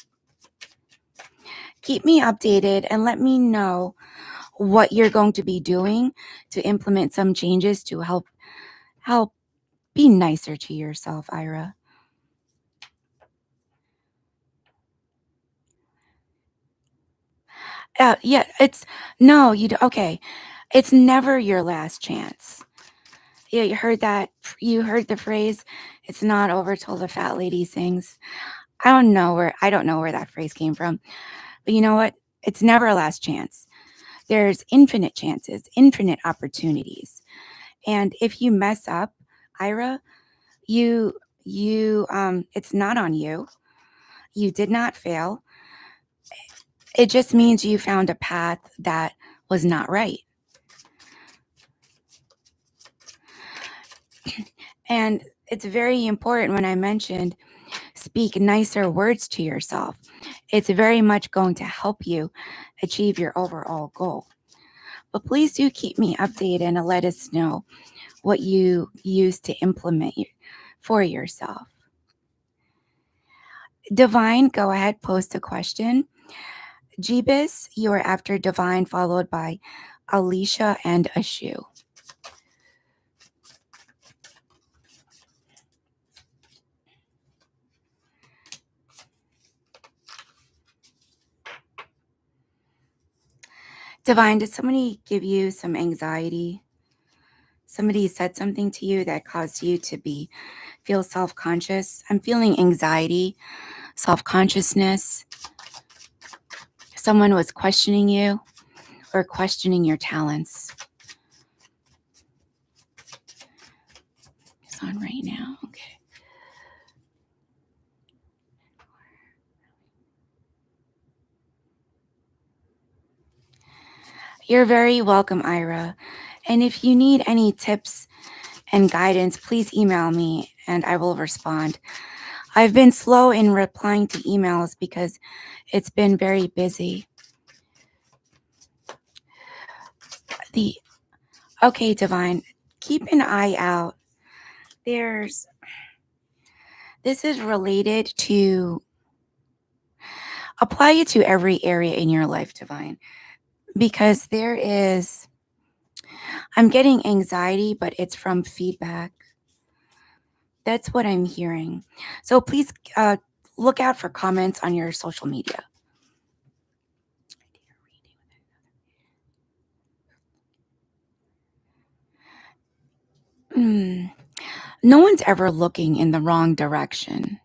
Keep me updated and let me know what you're going to be doing to implement some changes to help be nicer to yourself, Ira. Yeah, it's no, okay. It's never your last chance. Yeah, you heard that. You heard the phrase, it's not over till the fat lady sings. I don't know where that phrase came from. But you know what? It's never a last chance. There's infinite chances, infinite opportunities. And if you mess up, Ira, you it's not on you. You did not fail. It just means you found a path that was not right. And it's very important when I mentioned speak nicer words to yourself. It's very much going to help you achieve your overall goal. But please do keep me updated and let us know what you use to implement for yourself. Divine, go ahead, post a question. Jeebus, you are after Divine, followed by Alicia and Ashu. Divine, did somebody give you some anxiety? Somebody said something to you that caused you to feel self-conscious? I'm feeling anxiety, self-consciousness. Someone was questioning you or questioning your talents. It's on right now. Okay. You're very welcome, Ira. And if you need any tips and guidance, please email me and I will respond. I've been slow in replying to emails because it's been very busy. Okay, Divine, keep an eye out. This is related to, apply it to every area in your life, Divine, because I'm getting anxiety, but it's from feedback. That's what I'm hearing. So please look out for comments on your social media. No one's ever looking in the wrong direction.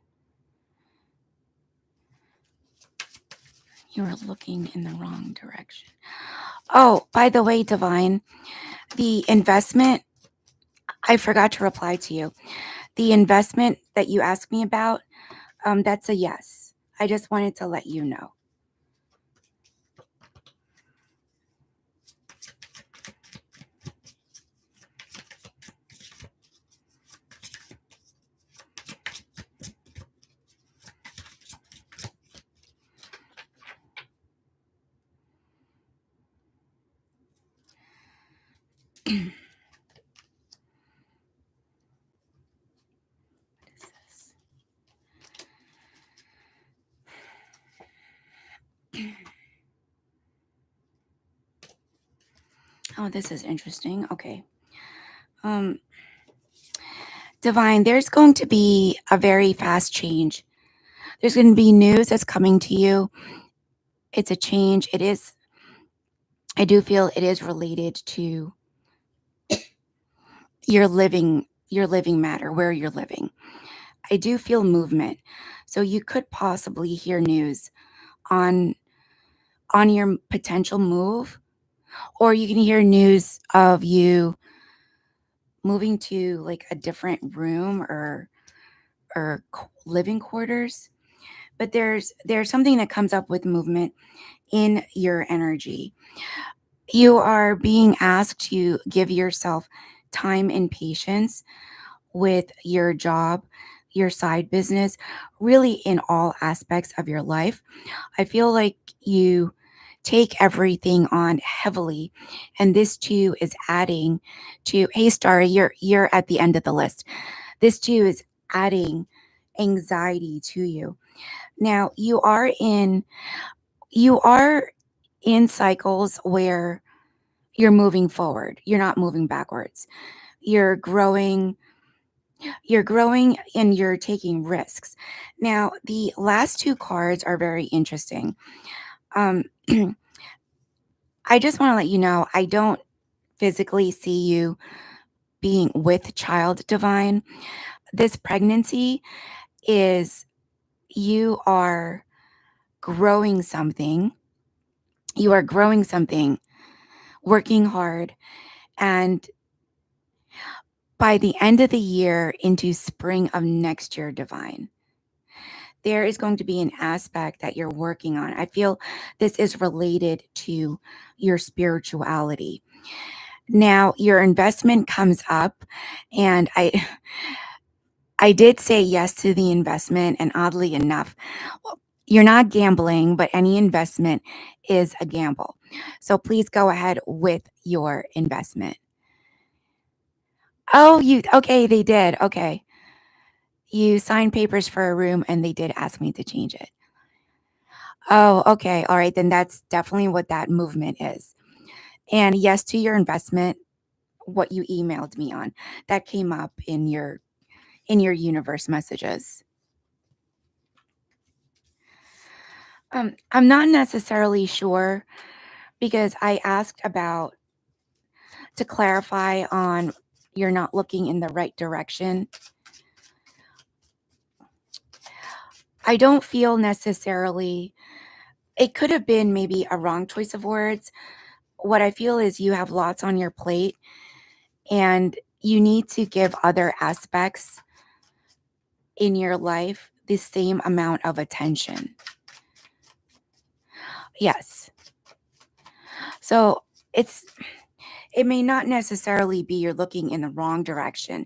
You are looking in the wrong direction. Oh, by the way, Divine, the investment, I forgot to reply to you. The investment that you asked me about, that's a yes. I just wanted to let you know. Oh, this is interesting. Okay. Um, Divine, there's going to be a very fast change. There's going to be news that's coming to you. It's a change. It is, I do feel it is related to your living matter, where you're living. I do feel movement. So you could possibly hear news on on your potential move, or you can hear news of you moving to like a different room or living quarters. But there's something that comes up with movement in your energy. You are being asked to give yourself time and patience with your job, your side business, really in all aspects of your life. I feel like you take everything on heavily, and this too is adding to, hey Starry, you're at the end of the list. This too is adding anxiety to you. Now, you are in cycles where you're moving forward. You're not moving backwards. You're growing, you're growing and you're taking risks. Now, the last two cards are very interesting. Um I just want to let you know I don't physically see you being with child divine. This pregnancy is you are growing something. You are growing something, working hard, and by the end of the year into spring of next year, divine, there is going to be an aspect that you're working on. I feel this is related to your spirituality. Now, your investment comes up, and I did say yes to the investment, and oddly enough, well, you're not gambling, but any investment is a gamble. So please go ahead with your investment. Oh, you okay, they did. Okay. You signed papers for a room and they did ask me to change it. Oh, okay. All right, then that's definitely what that movement is. And yes to your investment, what you emailed me on. That came up in your universe messages. I'm not necessarily sure because I asked about to clarify on you're not looking in the right direction. I don't feel necessarily it could have been maybe a wrong choice of words. What I feel is you have lots on your plate and you need to give other aspects in your life the same amount of attention. Yes. So it's it may not necessarily be you're looking in the wrong direction.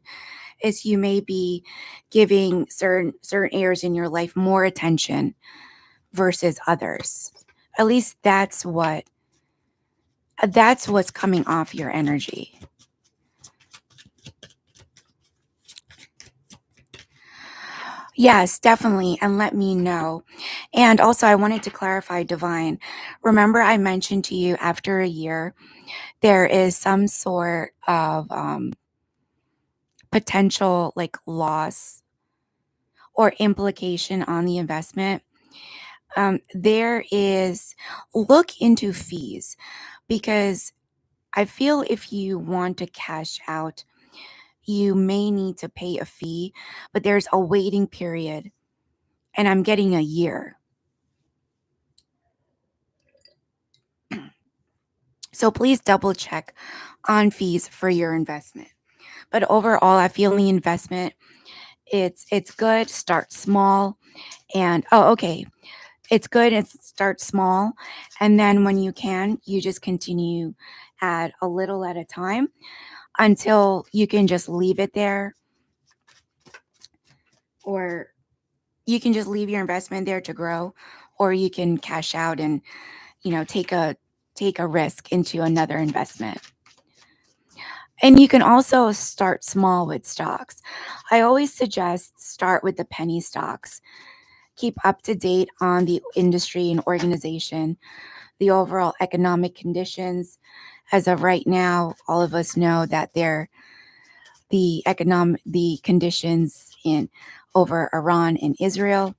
It's you may be giving certain areas in your life more attention versus others. At least that's what's coming off your energy. Yes, definitely. And let me know. And also, I wanted to clarify, Divine. Remember, I mentioned to you after a year, there is some sort of potential like loss or implication on the investment. There is, look into fees because I feel if you want to cash out, you may need to pay a fee, but there's a waiting period, and I'm getting a year. So please double check on fees for your investment. But overall, I feel the investment it's good. Start small, and oh, okay, it's good. It start small, and then when you can, you just continue add a little at a time until you can just leave it there, or you can just leave your investment there to grow, or you can cash out and take a risk into another investment. And you can also start small with stocks. I always suggest start with the penny stocks. Keep up to date on the industry and organization, the overall economic conditions, As of right now, all of us know that the conditions in over Iran and Israel,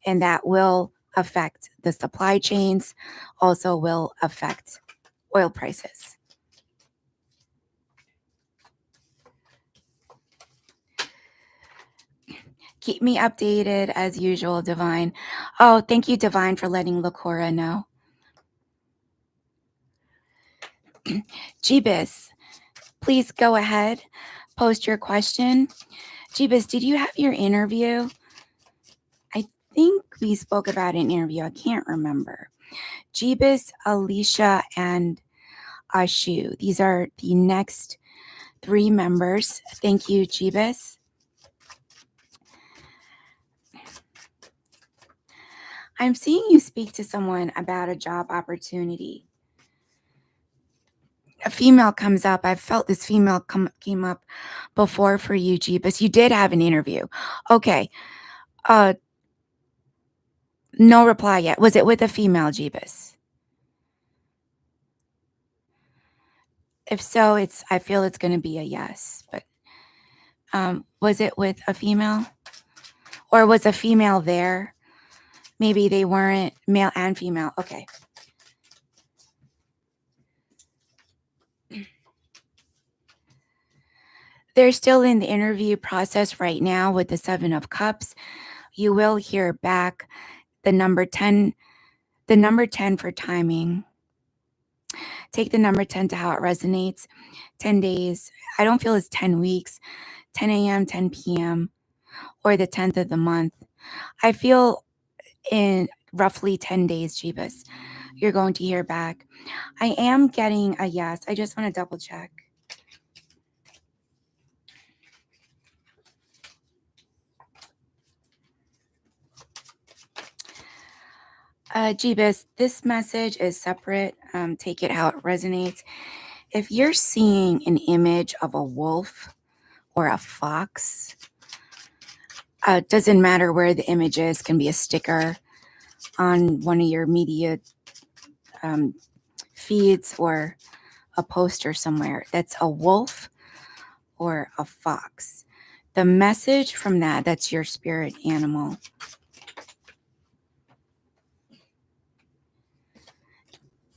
and that will affect the supply chains, also will affect oil prices. Keep me updated as usual, Divine. Oh, thank you, Divine, for letting Lakora know. Jeebus, please go ahead, post your question. Jeebus, did you have your interview? I think we spoke about an interview. I can't remember. Jeebus, Alicia, and Ashu. These are the next 3 members. Thank you, Jeebus. I'm seeing you speak to someone about a job opportunity. A female comes up. I felt this female came up before for you, Jeebus. You did have an interview. Okay. No reply yet. Was it with a female, Jeebus? If so, I feel it's going to be a yes. But was it with a female? Or was a female there? Maybe they weren't male and female. Okay. They're still in the interview process right now with the 7 of Cups. You will hear back the number 10 for timing. Take the number 10 to how it resonates. 10 days. I don't feel it's 10 weeks. 10 a.m., 10 p.m., or the 10th of the month. I feel in roughly 10 days, Jeebus, you're going to hear back. I am getting a yes. I just want to double check. Jeebus, this message is separate. Take it how it resonates. If you're seeing an image of a wolf or a fox, doesn't matter where the image is, can be a sticker on one of your media feeds or a poster somewhere that's a wolf or a fox. The message from that's your spirit animal,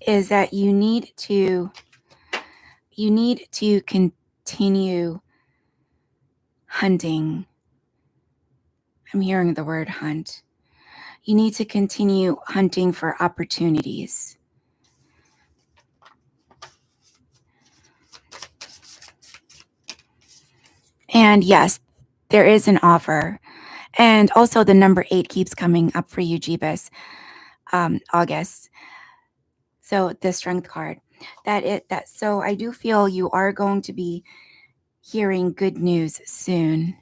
is that you need to continue hunting. I'm hearing the word hunt. You need to continue hunting for opportunities. And yes, there is an offer. And also the number 8 keeps coming up for you, Jeebus, August. So the strength card. So I do feel you are going to be hearing good news soon.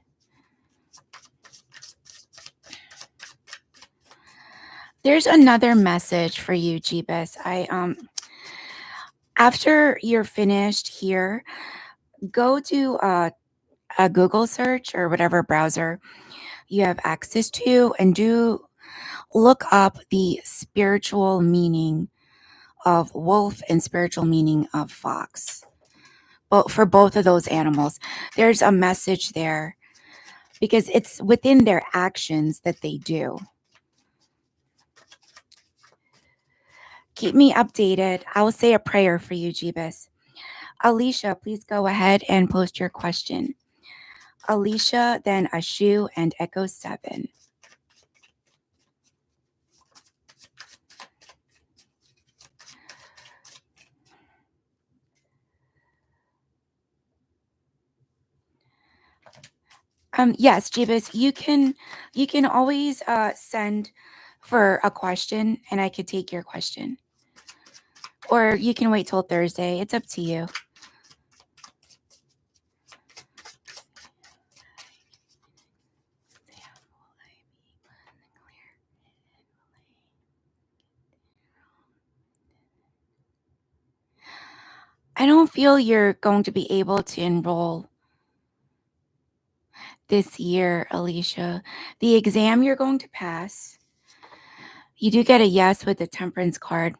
There's another message for you, Jeebus. After you're finished here, go to a Google search or whatever browser you have access to, and do look up the spiritual meaning of wolf and spiritual meaning of fox. But for both of those animals, there's a message there because it's within their actions that they do. Keep me updated. I will say a prayer for you, Jeebus. Alicia, please go ahead and post your question. Alicia, then Ashu, and Echo 7. Yes, Jeebus, you can always send for a question, and I could take your question. Or you can wait till Thursday. It's up to you. I don't feel you're going to be able to enroll this year, Alicia. The exam you're going to pass, you do get a yes with the temperance card.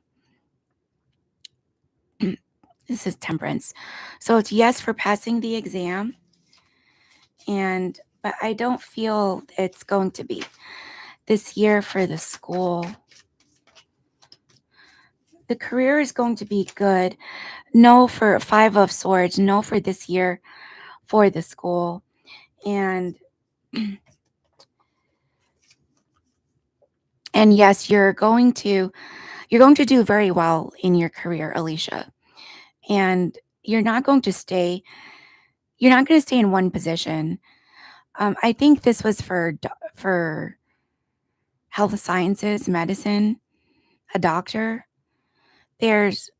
This is Temperance. So it's yes for passing the exam, but I don't feel it's going to be this year for the school. The career is going to be good. No for Five of Swords. No for this year for the school. And and yes, you're going to do very well in your career, Alicia. And you're not going to stay you're not going to stay in one position. I think this was for health sciences, medicine, a doctor. There's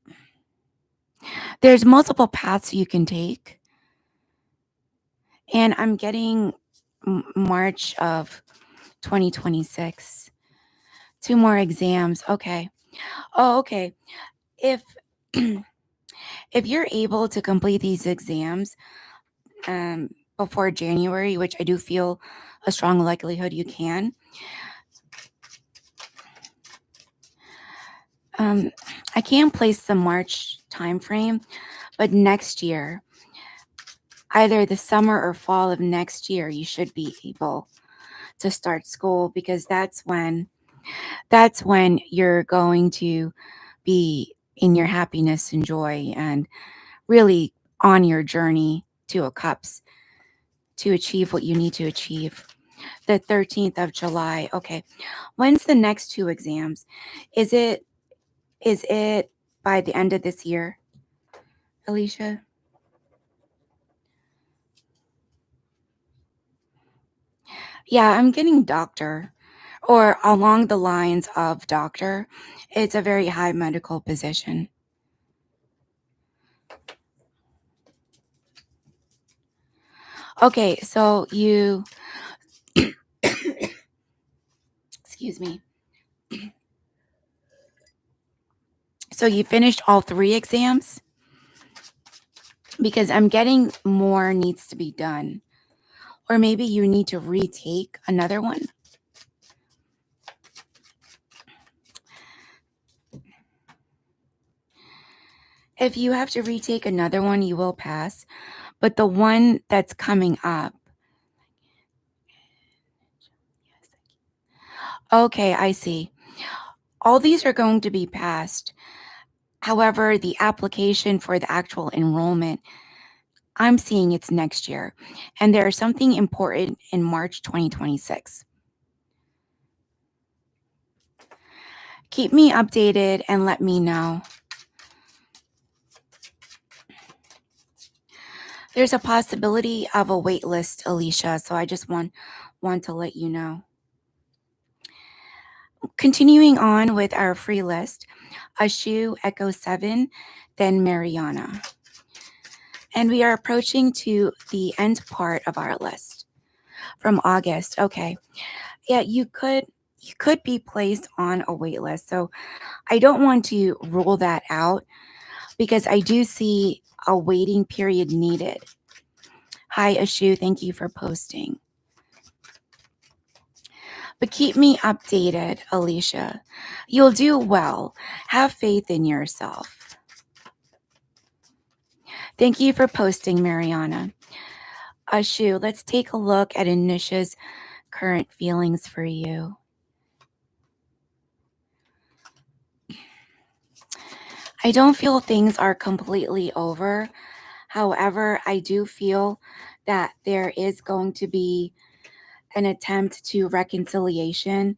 there's multiple paths you can take, and I'm getting March of 2026. Two more exams. Okay. Oh, okay. If if you're able to complete these exams um, before January, which I do feel a strong likelihood you can, I can't place the March timeframe, but next year, either the summer or fall of next year, you should be able to start school because that's when you're going to be in your happiness and joy and really on your journey to a cups to achieve what you need to achieve. The 13th of July. Okay. When's the next two exams? Is it by the end of this year, Alicia? Yeah, I'm getting doctor or along the lines of doctor. It's a very high medical position. Okay, so excuse me. So you finished all three exams? Because I'm getting more needs to be done. Or maybe you need to retake another one. If you have to retake another one, you will pass. But the one that's coming up, okay, I see. All these are going to be passed. However, the application for the actual enrollment, I'm seeing it's next year. And there's something important in March 2026. Keep me updated and let me know. There's a possibility of a wait list, Alicia, so I just want to let you know. Continuing on with our free list, Ashu, Echo 7, then Mariana. And we are approaching to the end part of our list from August. Okay. Yeah, you could be placed on a wait list. So I don't want to rule that out because I do see a waiting period needed. Hi, Ashu. Thank you for posting. But keep me updated, Alicia. You'll do well. Have faith in yourself. Thank you for posting, Mariana. Ashu, let's take a look at Anusha's current feelings for you. I don't feel things are completely over. However, I do feel that there is going to be an attempt to reconciliation.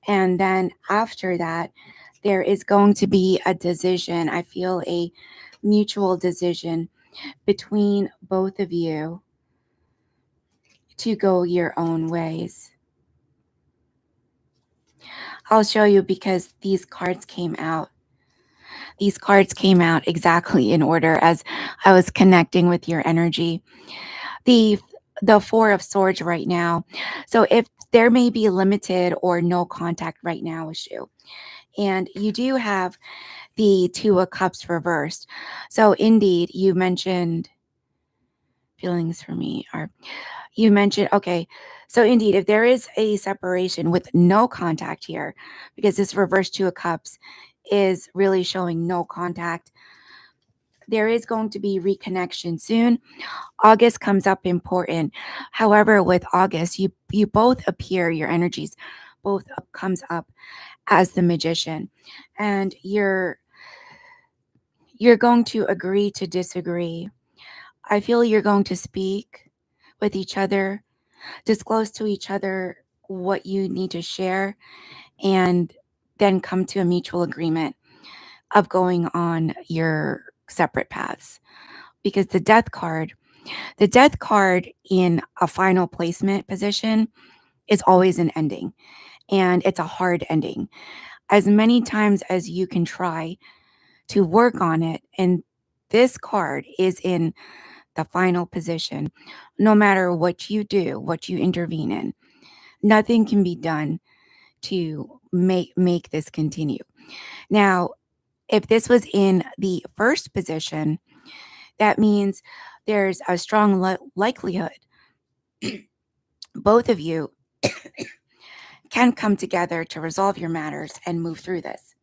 And then after that, there is going to be a decision. I feel a mutual decision between both of you to go your own ways. I'll show you because these cards came out. These cards came out exactly in order as I was connecting with your energy. The the Four of Swords right now. So if there may be limited or no contact right now issue. And you do have the Two of Cups reversed. So indeed, you mentioned feelings for me are you mentioned okay. So indeed, if there is a separation with no contact here, because this reverse Two of Cups is really showing no contact, There is going to be reconnection soon. August comes up important. However, with August, you both appear, your energies both comes up as the magician, and you're going to agree to disagree. I feel you're going to speak with each other, disclose to each other what you need to share, and then come to a mutual agreement of going on your separate paths. Because the death card in a final placement position is always an ending, and it's a hard ending. As many times as you can try to work on it, and this card is in the final position, no matter what you do, what you intervene in, nothing can be done to make this continue. Now, if this was in the first position, that means there's a strong likelihood both of you can come together to resolve your matters and move through this.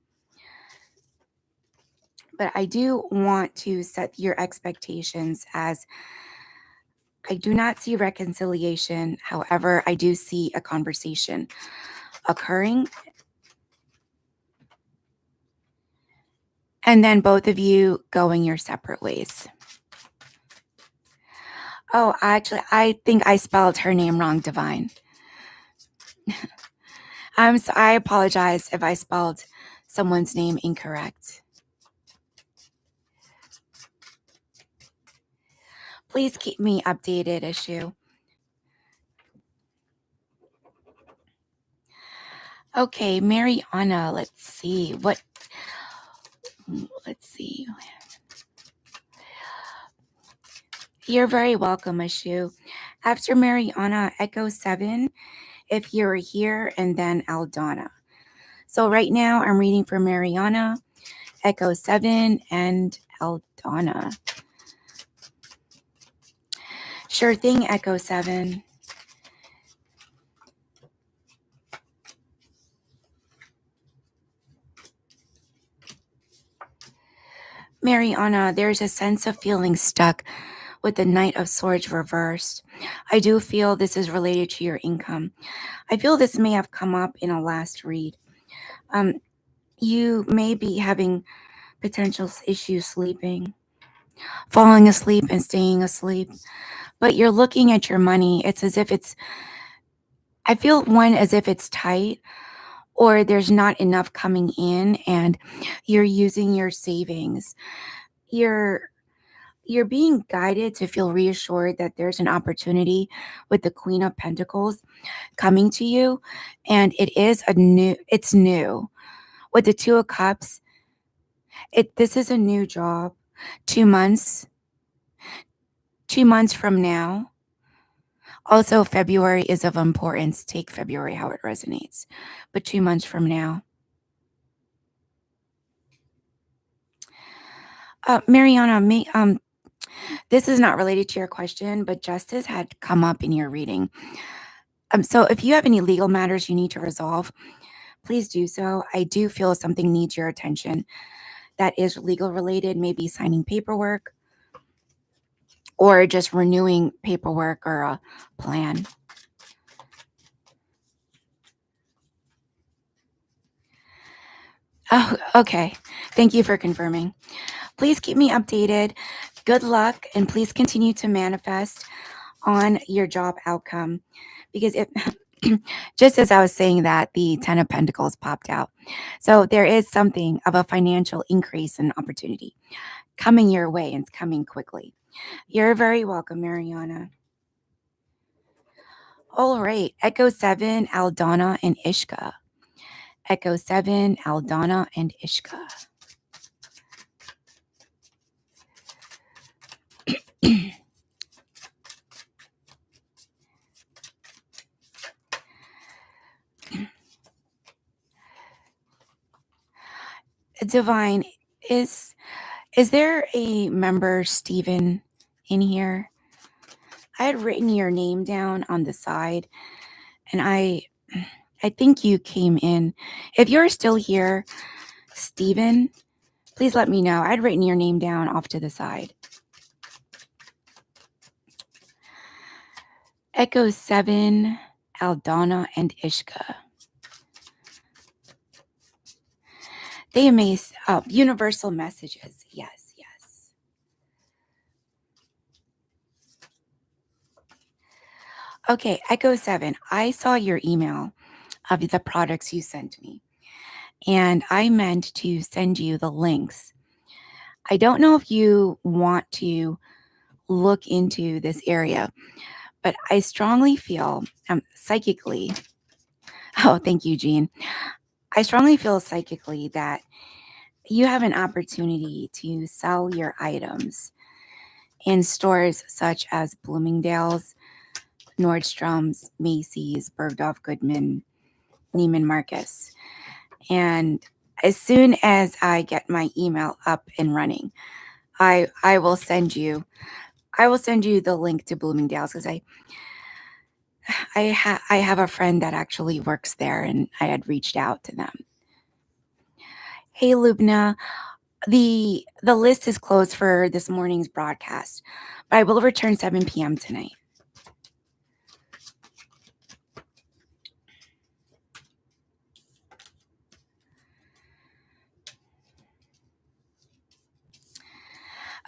But I do want to set your expectations as I do not see reconciliation. However, I do see a conversation occurring. And then both of you going your separate ways. Oh, actually, I think I spelled her name wrong, Divine. I apologize if I spelled someone's name incorrect. Please keep me updated, Issue. Okay, Mariana, let's see. Let's see. You're very welcome, Issue. After Mariana, Echo 7, if you're here, and then Aldana. So right now, I'm reading for Mariana, Echo 7, and Aldana. Sure thing, Echo 7. Mariana, there's a sense of feeling stuck with the Knight of Swords reversed. I do feel this is related to your income. I feel this may have come up in a last read. You may be having potential issues sleeping, falling asleep and staying asleep, but you're looking at your money. It's as if I feel one as if it's tight, or there's not enough coming in and you're using your savings. You're being guided to feel reassured that there's an opportunity with the Queen of Pentacles coming to you, and it's new. With the Two of Cups, this is a new job. 2 months, 2 months from now. Also, February is of importance. Take February how it resonates. But 2 months from now. Mariana, this is not related to your question, but justice had come up in your reading. So if you have any legal matters you need to resolve, please do so. I do feel something needs your attention that is legal related, maybe signing paperwork or just renewing paperwork or a plan. Oh, okay. Thank you for confirming. Please keep me updated. Good luck, and please continue to manifest on your job outcome, because just as I was saying that, the Ten of Pentacles popped out. So there is something of a financial increase and opportunity coming your way, and it's coming quickly. You're very welcome, Mariana. All right, Echo 7, Aldana, and Ishka. Echo 7, Aldana, and Ishka. Divine, is there a member, Steven, in here? I had written your name down on the side, and I think you came in. If you're still here, Steven, Please let me know. I'd written your name down off to the side. Echo 7, Aldana, and Ishka. They amaze. Universal messages. Yes, yes. Okay, Echo 7. I saw your email of the products you sent me, and I meant to send you the links. I don't know if you want to look into this area, but I strongly feel psychically. Oh, thank you, Jean. I strongly feel psychically that you have an opportunity to sell your items in stores such as Bloomingdale's, Nordstrom's, Macy's, Bergdorf Goodman, Neiman Marcus. And as soon as I get my email up and running, I will send you the link to Bloomingdale's because I have a friend that actually works there and I had reached out to them. Hey Lubna, the list is closed for this morning's broadcast, but I will return 7 p.m. tonight.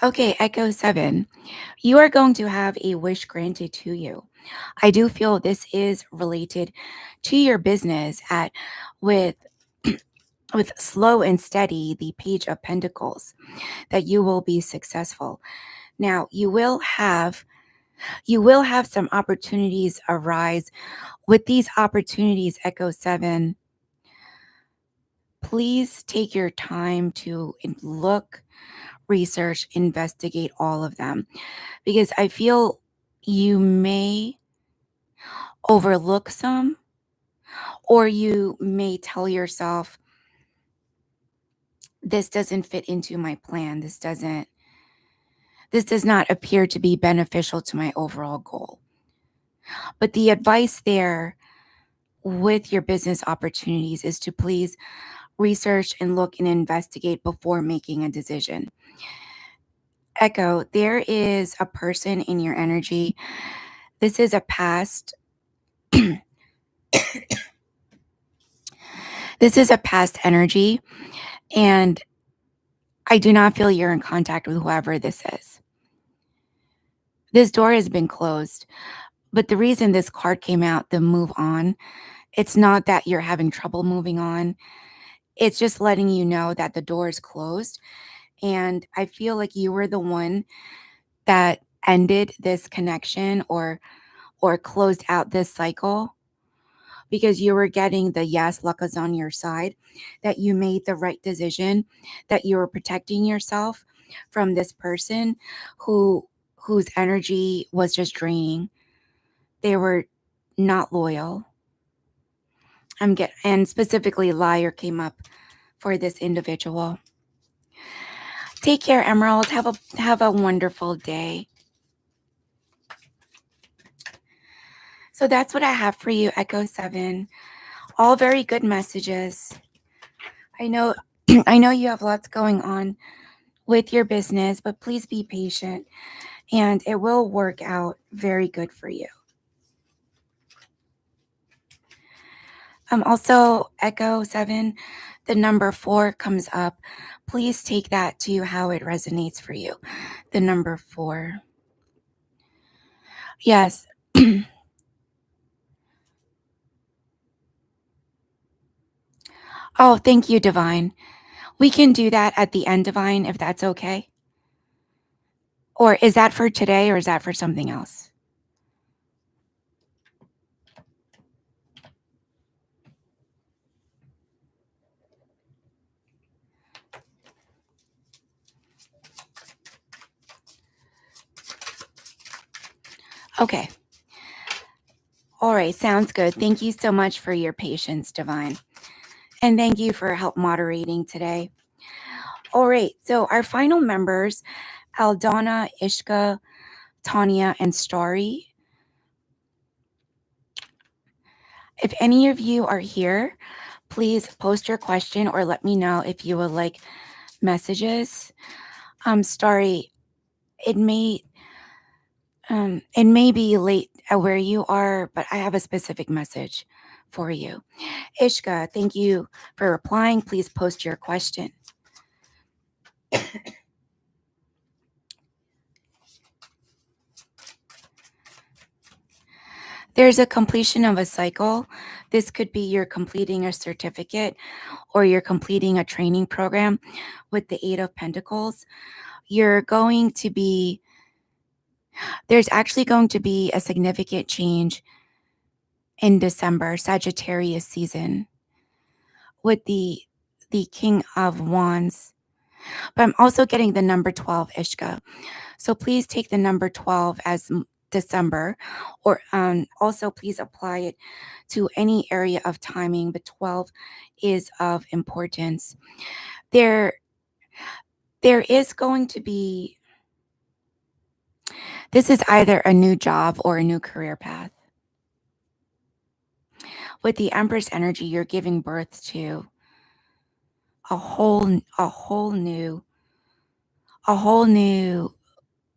Okay, Echo 7. You are going to have a wish granted to you. I do feel this is related to your business at with with slow and steady, the Page of Pentacles, that you will be successful. Now, you will have some opportunities arise. With these opportunities, Echo 7, please take your time to look, research, investigate all of them, because I feel you may overlook some, or you may tell yourself, this doesn't fit into my plan. This does not appear to be beneficial to my overall goal. But the advice there with your business opportunities is to please research and look and investigate before making a decision. Echo, there is a person in your energy. This is a past. This is a past energy, and I do not feel you're in contact with whoever this is. This door has been closed, but the reason this card came out, the move on, it's not that you're having trouble moving on. It's just letting you know that the door is closed. And I feel like you were the one that ended this connection or closed out this cycle, because you were getting the yes, luck is on your side, that you made the right decision, that you were protecting yourself from this person whose energy was just draining. They were not loyal. And specifically liar came up for this individual. Take care, Emerald. Have a wonderful day. So that's what I have for you, Echo 7. All very good messages. I know I know you have lots going on with your business, but please be patient and it will work out very good for you. Also, Echo 7, the number 4 comes up. Please take that to how it resonates for you. The number 4. Yes. Oh, thank you, Divine. We can do that at the end, Divine, if that's okay. Or is that for today or is that for something else? Okay. All right, sounds good. Thank you so much for your patience, Divine. And thank you for help moderating today. All right, so our final members, Aldana, Ishka, Tanya, and Starry. If any of you are here, please post your question or let me know if you would like messages. Starry, it may it may be late at where you are, but I have a specific message for you. Ishka, thank you for replying. Please post your question. There's a completion of a cycle. This could be you're completing a certificate or you're completing a training program with the Eight of Pentacles. You're going to be, there's actually going to be a significant change in December, Sagittarius season, with the King of Wands. But I'm also getting the number 12, Ishka. So please take the number 12 as December, or also please apply it to any area of timing, but 12 is of importance. There, there is going to be, this is either a new job or a new career path. With the Empress energy, you're giving birth to a whole new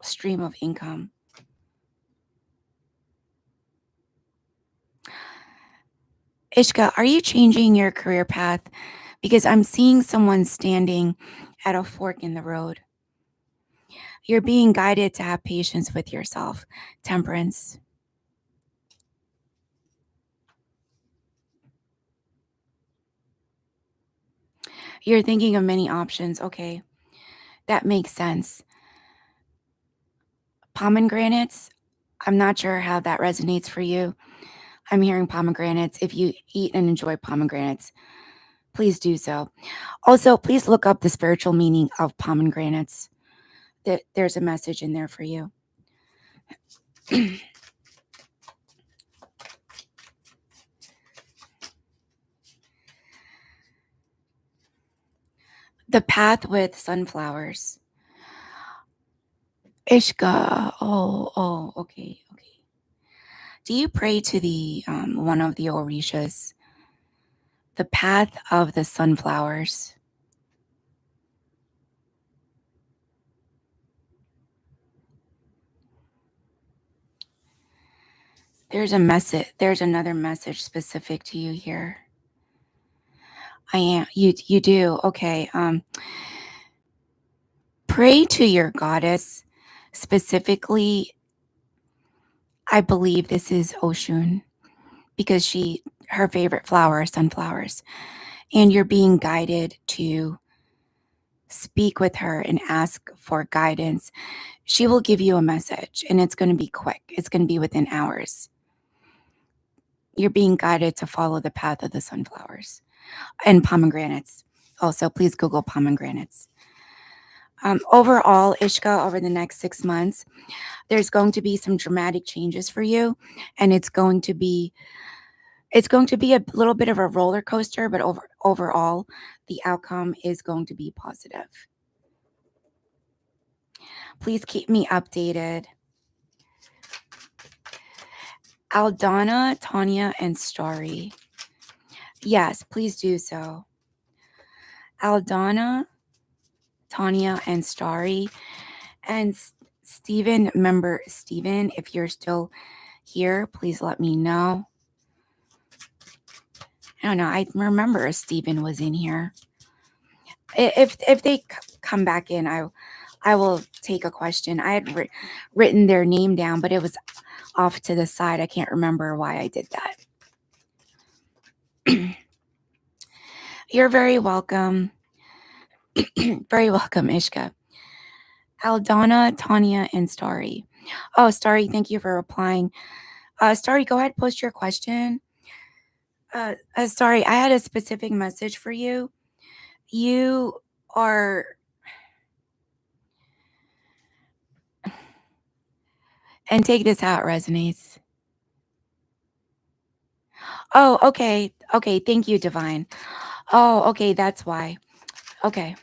stream of income. Ishka, are you changing your career path? Because I'm seeing someone standing at a fork in the road. You're being guided to have patience with yourself. Temperance. You're thinking of many options. Okay, that makes sense. Pomegranates, I'm not sure how that resonates for you. I'm hearing pomegranates. If you eat and enjoy pomegranates, please do so. Also, please look up the spiritual meaning of pomegranates. There's a message in there for you. The path with sunflowers. Ishka. Okay. Do you pray to the one of the Orishas? The path of the sunflowers. There's a message. There's another message specific to you here. I am. You do. Okay. Pray to your goddess. Specifically, I believe this is Oshun because her favorite flower are sunflowers. And you're being guided to speak with her and ask for guidance. She will give you a message and it's going to be quick. It's going to be within hours. You're being guided to follow the path of the sunflowers and pomegranates. Also, please Google pomegranates. Overall, Ishka, over the next 6 months, there's going to be some dramatic changes for you, and it's going to be a little bit of a roller coaster, but overall, the outcome is going to be positive. Please keep me updated. Aldana, Tanya, and Starry. Yes, please do so. Aldana, Tanya, and Starry. And Stephen, remember, Stephen, if you're still here, please let me know. I don't know. I remember Stephen was in here. If they come back in, I will take a question. I had written their name down, but it was off to the side. I can't remember why I did that. You're very welcome. Very welcome, Ishka. Aldana, Tanya, and Starry. Oh, Starry, thank you for replying. Starry, go ahead, post your question. Starry, I had a specific message for you. You are, and take this how it resonates. Oh, okay. Okay, thank you, Divine. Oh, okay, that's why. Okay.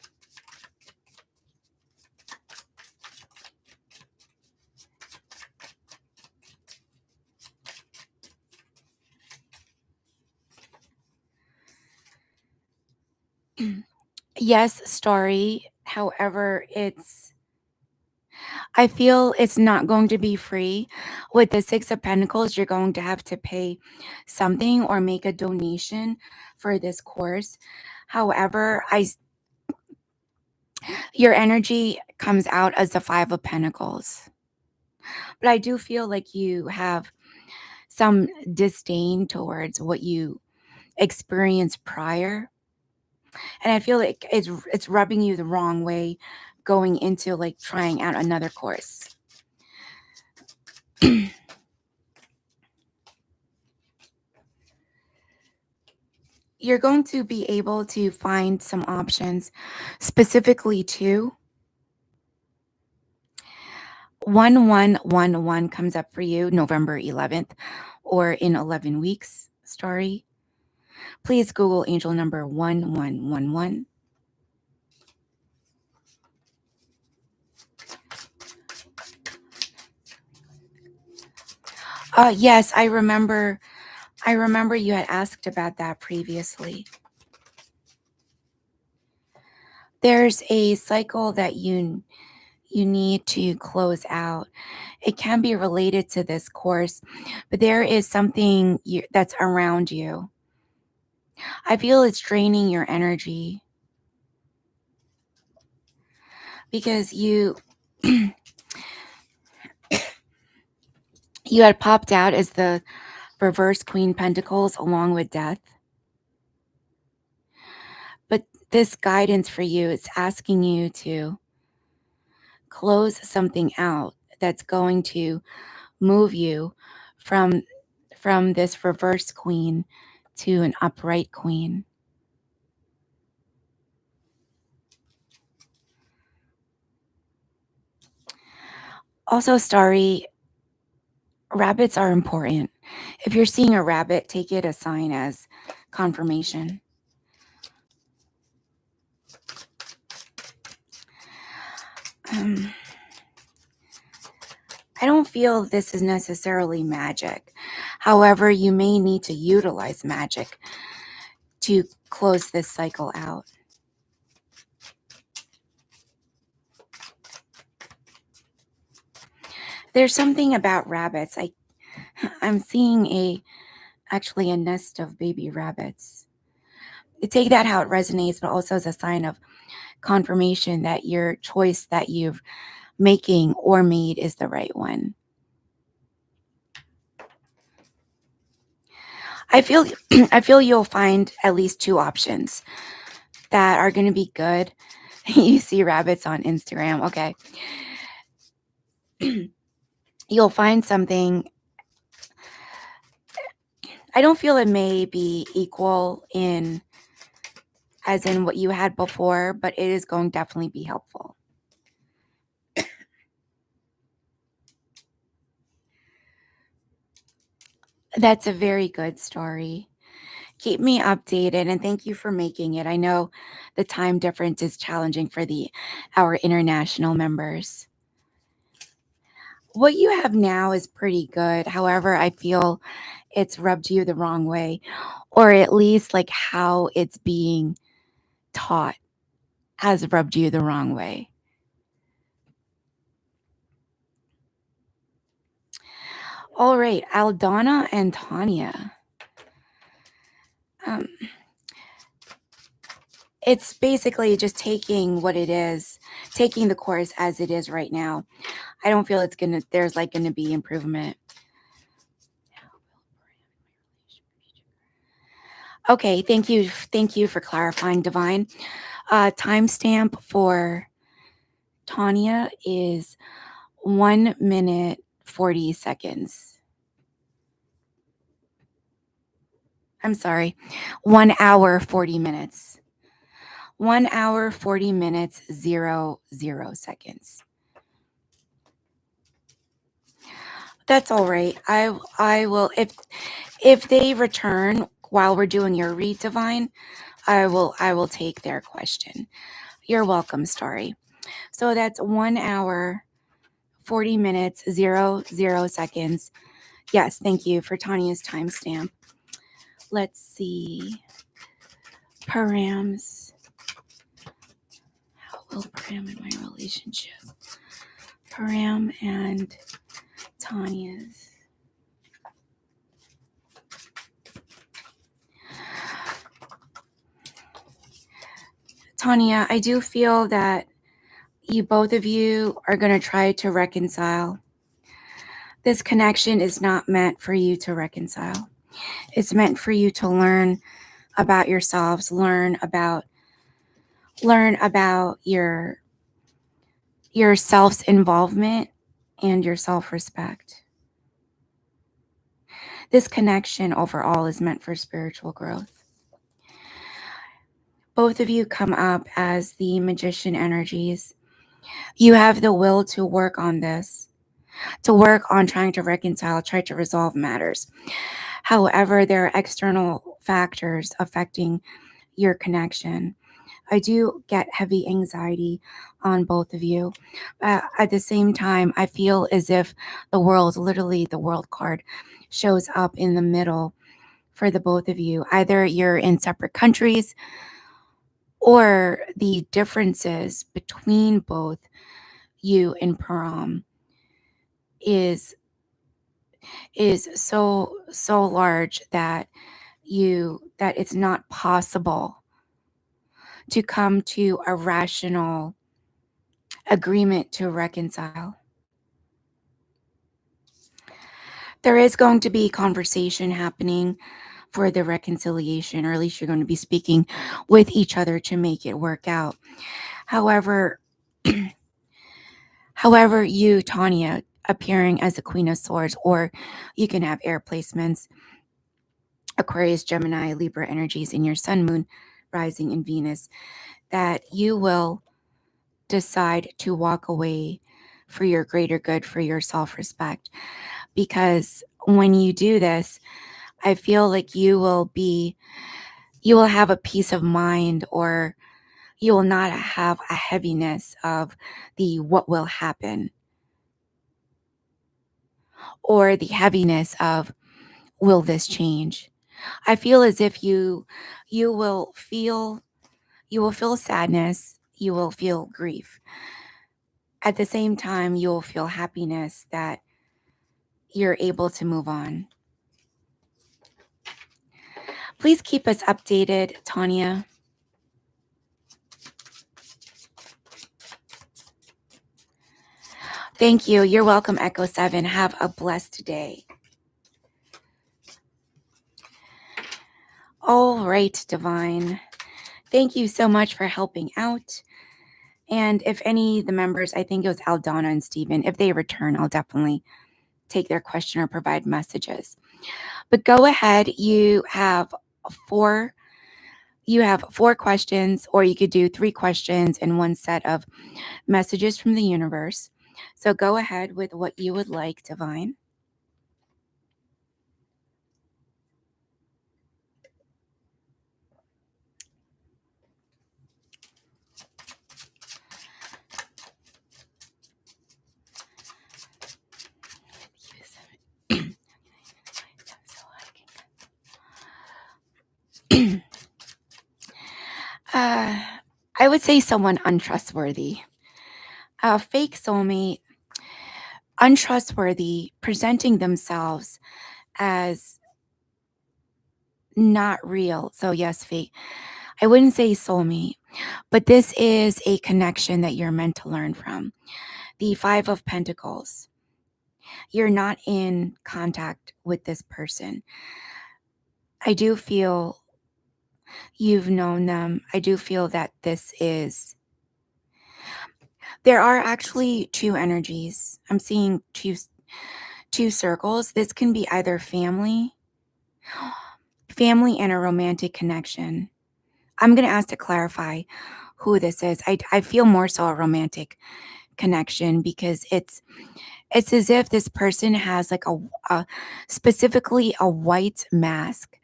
Yes, Starry. However, I feel it's not going to be free. With the Six of Pentacles, you're going to have to pay something or make a donation for this course. However, your energy comes out as the Five of Pentacles. But I do feel like you have some disdain towards what you experienced prior. And I feel like it's rubbing you the wrong way going into like trying out another course. You're going to be able to find some options, specifically to 1111 comes up for you November 11th or in 11 weeks. Story. Please Google angel number 1111. Yes, I remember you had asked about that previously. There's a cycle that you need to close out. It can be related to this course, but there is something that's around you. I feel it's draining your energy because you you had popped out as the reverse Queen Pentacles along with Death. But this guidance for you is asking you to close something out that's going to move you from this reverse queen to an upright queen. Also, Starry, rabbits are important. If you're seeing a rabbit, take it a sign as confirmation. I don't feel this is necessarily magic. However, you may need to utilize magic to close this cycle out. There's something about rabbits. I'm seeing actually a nest of baby rabbits. Take that how it resonates, but also as a sign of confirmation that your choice that you've making or made is the right one. I feel I feel you'll find at least two options that are going to be good. You see rabbits on Instagram. Okay. You'll find something. I don't feel it may be equal as in what you had before, but it is going to definitely be helpful. That's a very good story. Keep me updated and thank you for making it. I know the time difference is challenging for our international members. What you have now is pretty good. However, I feel it's rubbed you the wrong way, or at least like how it's being taught has rubbed you the wrong way. All right, Aldana and Tanya. It's basically just taking what it is, taking the course as it is right now. I don't feel there's like gonna be improvement. Okay, thank you for clarifying, Divine. Timestamp for Tanya is 1 minute 40 seconds. I'm sorry, 1 hour 40 minutes. 1 hour 40 minutes 00 seconds. That's all right. I will if they return while we're doing your read, Divine, I will take their question. You're welcome, Starry. So that's 1 hour 40 minutes 00 seconds. Yes, thank you for Tanya's timestamp. Let's see. Params. How will Param in my relationship. Param and Tanya's. Tanya, I do feel that both of you are going to try to reconcile. This connection is not meant for you to reconcile. It's meant for you to learn about yourselves, learn about your self-involvement and your self-respect. This connection overall is meant for spiritual growth. Both of you come up as the magician energies. You have the will to work on this, to work on trying to reconcile, try to resolve matters. However, there are external factors affecting your connection. I do get heavy anxiety on both of you. At the same time, I feel as if the world, literally the world card, shows up in the middle for the both of you. Either you're in separate countries, or the differences between both you and Param is so large that it's not possible to come to a rational agreement to reconcile. There is going to be conversation happening for the reconciliation, or at least you're going to be speaking with each other to make it work out. However, you, Tanya, appearing as the Queen of Swords, or you can have air placements, Aquarius, Gemini, Libra energies in your Sun, Moon, Rising, and Venus, that you will decide to walk away for your greater good, for your self-respect. Because when you do this, I feel like you will have a peace of mind, or you will not have a heaviness of the what will happen, or the heaviness of will this change. I feel as if you will feel sadness, you will feel grief. At the same time, you will feel happiness that you're able to move on. Please keep us updated, Tanya. Thank you. You're welcome, Echo 7. Have a blessed day. All right, Divine. Thank you so much for helping out. And if any of the members, I think it was Aldana and Stephen, if they return, I'll definitely take their question or provide messages. But go ahead. You have four questions, or you could do 3 questions and 1 set of messages from the universe. So go ahead with what you would like, Divine. I would say someone untrustworthy. A fake soulmate, untrustworthy, presenting themselves as not real. So yes, fake. I wouldn't say soulmate, but this is a connection that you're meant to learn from. The 5 of Pentacles. You're not in contact with this person. I do feel you've known them. I do feel that there are actually 2 energies. I'm seeing two circles. This can be either family and a romantic connection. I'm going to ask to clarify who this is. I feel more so a romantic connection, because it's as if this person has like specifically a white mask,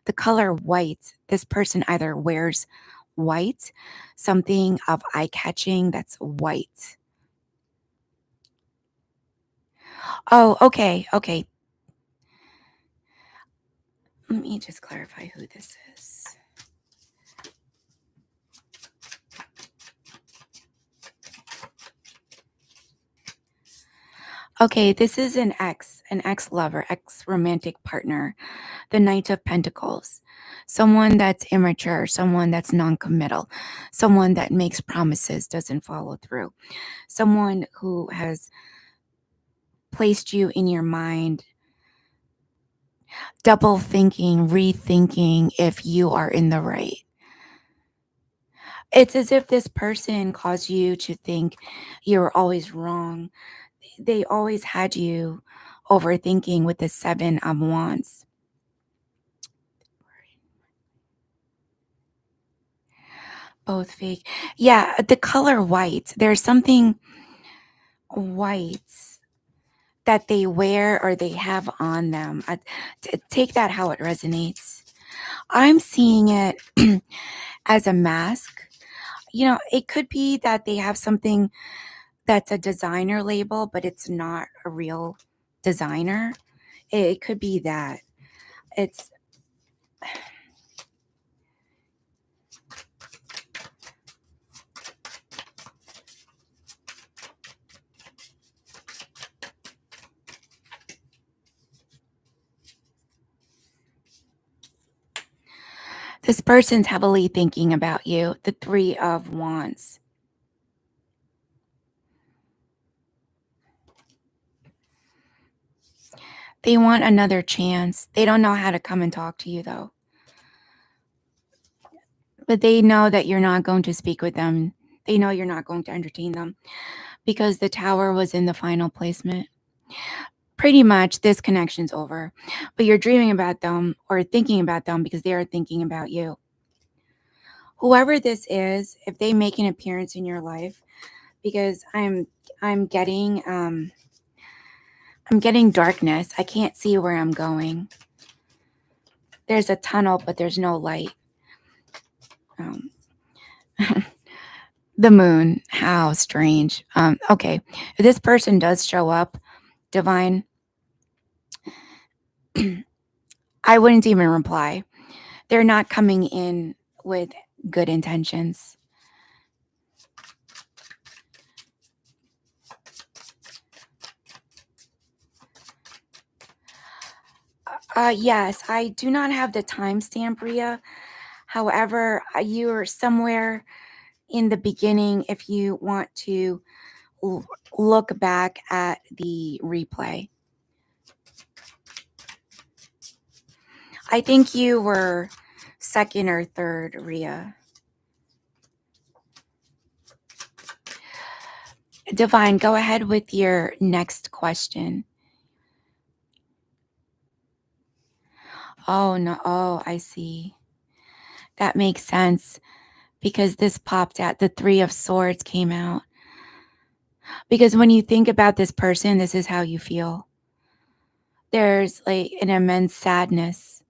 the color white. This person either wears white, something of eye-catching that's white. Oh, okay. Let me just clarify who this is. Okay, this is an ex-lover, ex-romantic partner, the Knight of Pentacles. Someone that's immature, someone that's non-committal, someone that makes promises, doesn't follow through. Someone who has placed you in your mind, double thinking, rethinking if you are in the right. It's as if this person caused you to think you were always wrong. They always had you overthinking with the Seven of Wands. Both fake. Yeah, the color white. There's something white that they wear or they have on them. Take that how it resonates. I'm seeing it as a mask. It could be that they have something that's a designer label, but it's not a real designer. It could be that. It's this person's heavily thinking about you, the Three of Wands. They want another chance. They don't know how to come and talk to you, though. But they know that you're not going to speak with them. They know you're not going to entertain them because the Tower was in the final placement. Pretty much this connection's over. But you're dreaming about them or thinking about them because they are thinking about you. Whoever this is, if they make an appearance in your life, because I'm getting I'm getting darkness. I can't see where I'm going. There's a tunnel, but there's no light. Um, the moon. How strange. Okay. If this person does show up, divine, I wouldn't even reply. They're not coming in with good intentions. Yes, I do not have the timestamp, Ria. However, you're somewhere in the beginning if you want to look back at the replay. I think you were second or third, Ria. Divine, go ahead with your next question. Oh, no. Oh, I see. That makes sense because this popped out. The Three of Swords came out. Because when you think about this person, this is how you feel. There's like an immense sadness,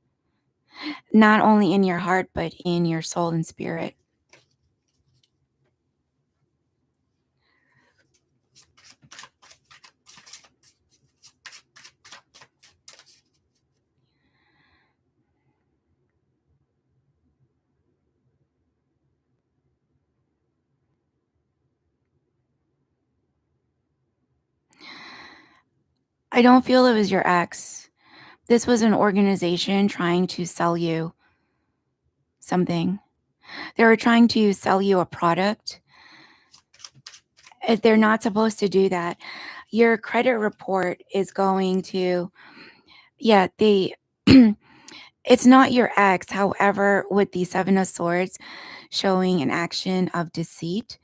not only in your heart, but in your soul and spirit. I don't feel it was your ex. This was an organization trying to sell you something. They were trying to sell you a product. They're not supposed to do that. Your credit report is going to, yeah, it's not your ex. However, with the Seven of Swords showing an action of deceit,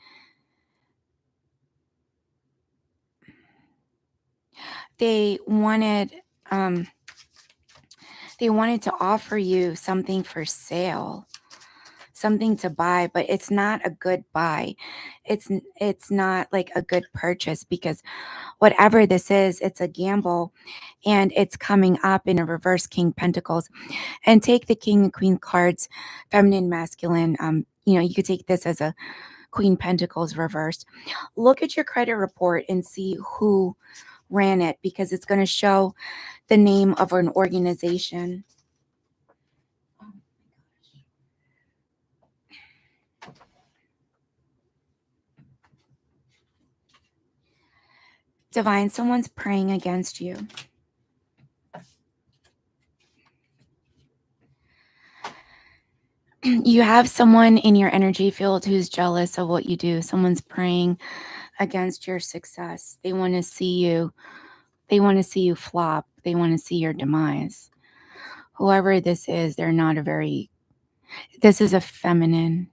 they wanted, um, they wanted to offer you something for sale, something to buy, but it's not a good buy. It's not like a good purchase because whatever this is, it's a gamble and it's coming up in a reverse King Pentacles. And take the King and Queen cards, feminine, masculine. You could take this as a Queen Pentacles reversed. Look at your credit report and see who ran it because it's going to show the name of an organization. Divine, someone's praying against you. You have someone in your energy field who's jealous of what you do. Someone's praying against your success. They want to see you. They want to see you flop. They want to see your demise. Whoever this is, they're not a very, this is a feminine.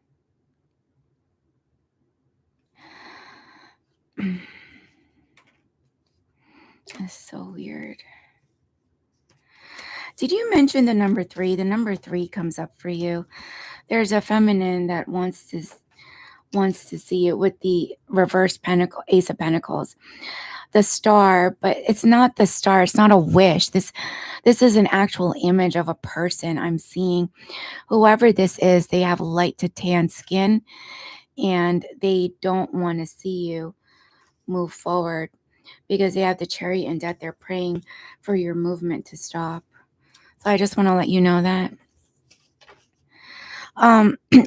That's so weird. Did you mention the number 3? The number 3 comes up for you. There's a feminine that wants to see it with the reverse pentacle, ace of pentacles, the star, but it's not the star. It's not a wish. This is an actual image of a person I'm seeing. Whoever this is, they have light to tan skin, and they don't want to see you move forward because they have the Chariot in death. They're praying for your movement to stop. So I just want to let you know that.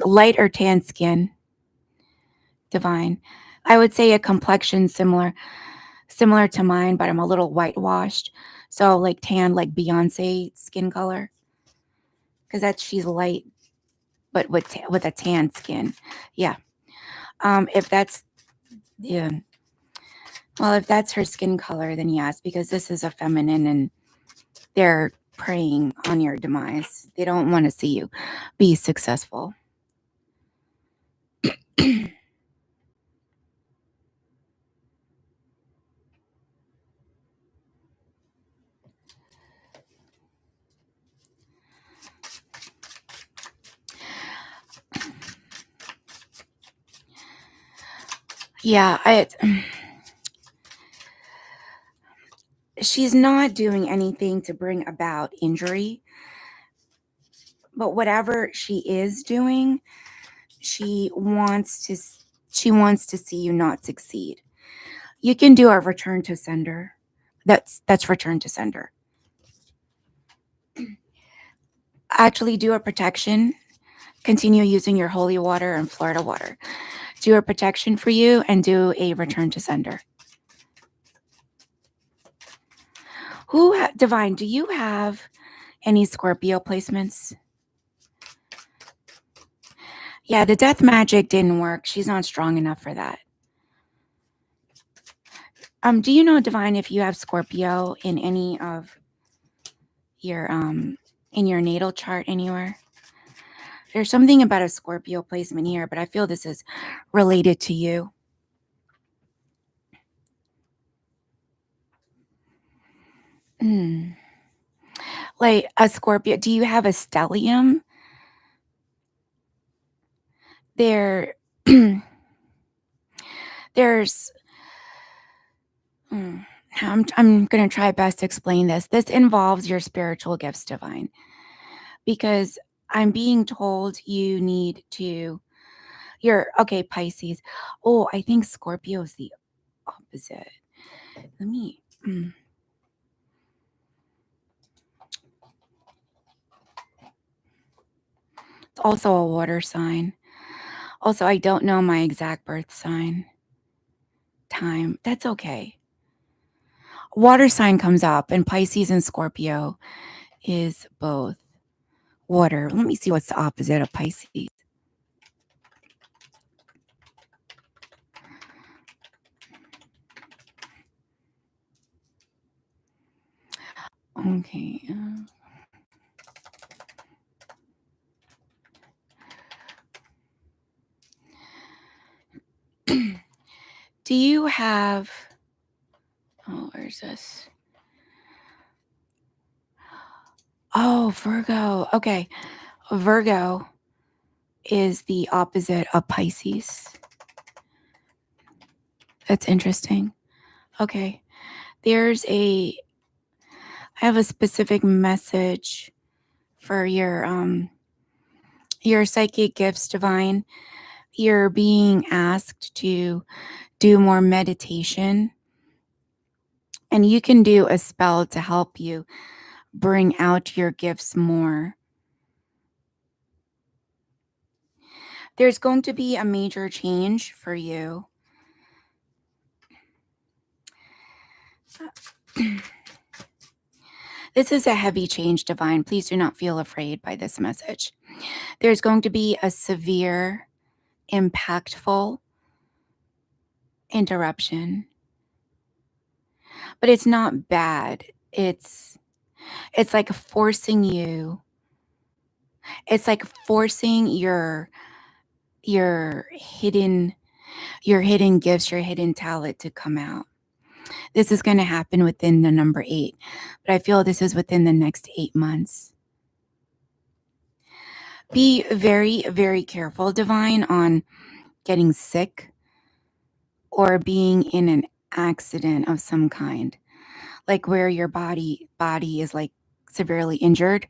Light or tan skin, Divine. I would say a complexion similar to mine, but I'm a little whitewashed. So like tan, like Beyonce skin color, because she's light, but with a tan skin. Yeah. If that's yeah, well, if that's her skin color, then yes, because this is a feminine, and they're preying on your demise. They don't want to see you be successful. Yeah, she's not doing anything to bring about injury, but whatever she is doing, she wants to see you not succeed. You can do a return to sender. That's return to sender. Actually, do a protection. Continue using your holy water and Florida water. Do a protection for you and do a return to sender. Divine, do you have any Scorpio placements? Yeah, the death magic didn't work. She's not strong enough for that. Do you know, Divine, if you have Scorpio in any of your in your natal chart anywhere? There's something about a Scorpio placement here, but I feel this is related to you. Like a Scorpio, do you have a stellium? There, there's. I'm going to try best to explain this. This involves your spiritual gifts, Divine, because I'm being told you need to. You're okay, Pisces. Oh, I think Scorpio is the opposite. Let me. It's also a water sign. Also, I don't know my exact birth sign time. That's okay. Water sign comes up, and Pisces and Scorpio is both water. Let me see what's the opposite of Pisces. Okay. Do you have. Oh, where's this? Oh, Virgo. Okay. Virgo is the opposite of Pisces. That's interesting. Okay. I have a specific message for your psychic gifts, Divine. You're being asked to do more meditation, and you can do a spell to help you bring out your gifts more. There's going to be a major change for you. This is a heavy change, Divine. Please do not feel afraid by this message. There's going to be a severe, impactful interruption, but it's not bad. It's like forcing you. It's like forcing your hidden gifts, your hidden talent to come out. This is going to happen within the number 8, but I feel this is within the next 8 months. Be very, very careful, Divine, on getting sick or being in an accident of some kind, like where your body is like severely injured.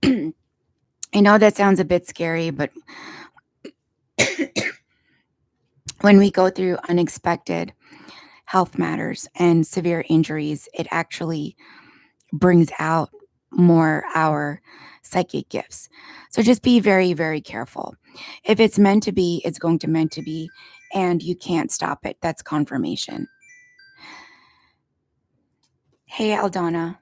I know that sounds a bit scary, but when we go through unexpected health matters and severe injuries, it actually brings out more our psychic gifts. So just be very, very careful. If it's meant to be, it's going to meant to be, and you can't stop it. That's confirmation. Hey, Aldana.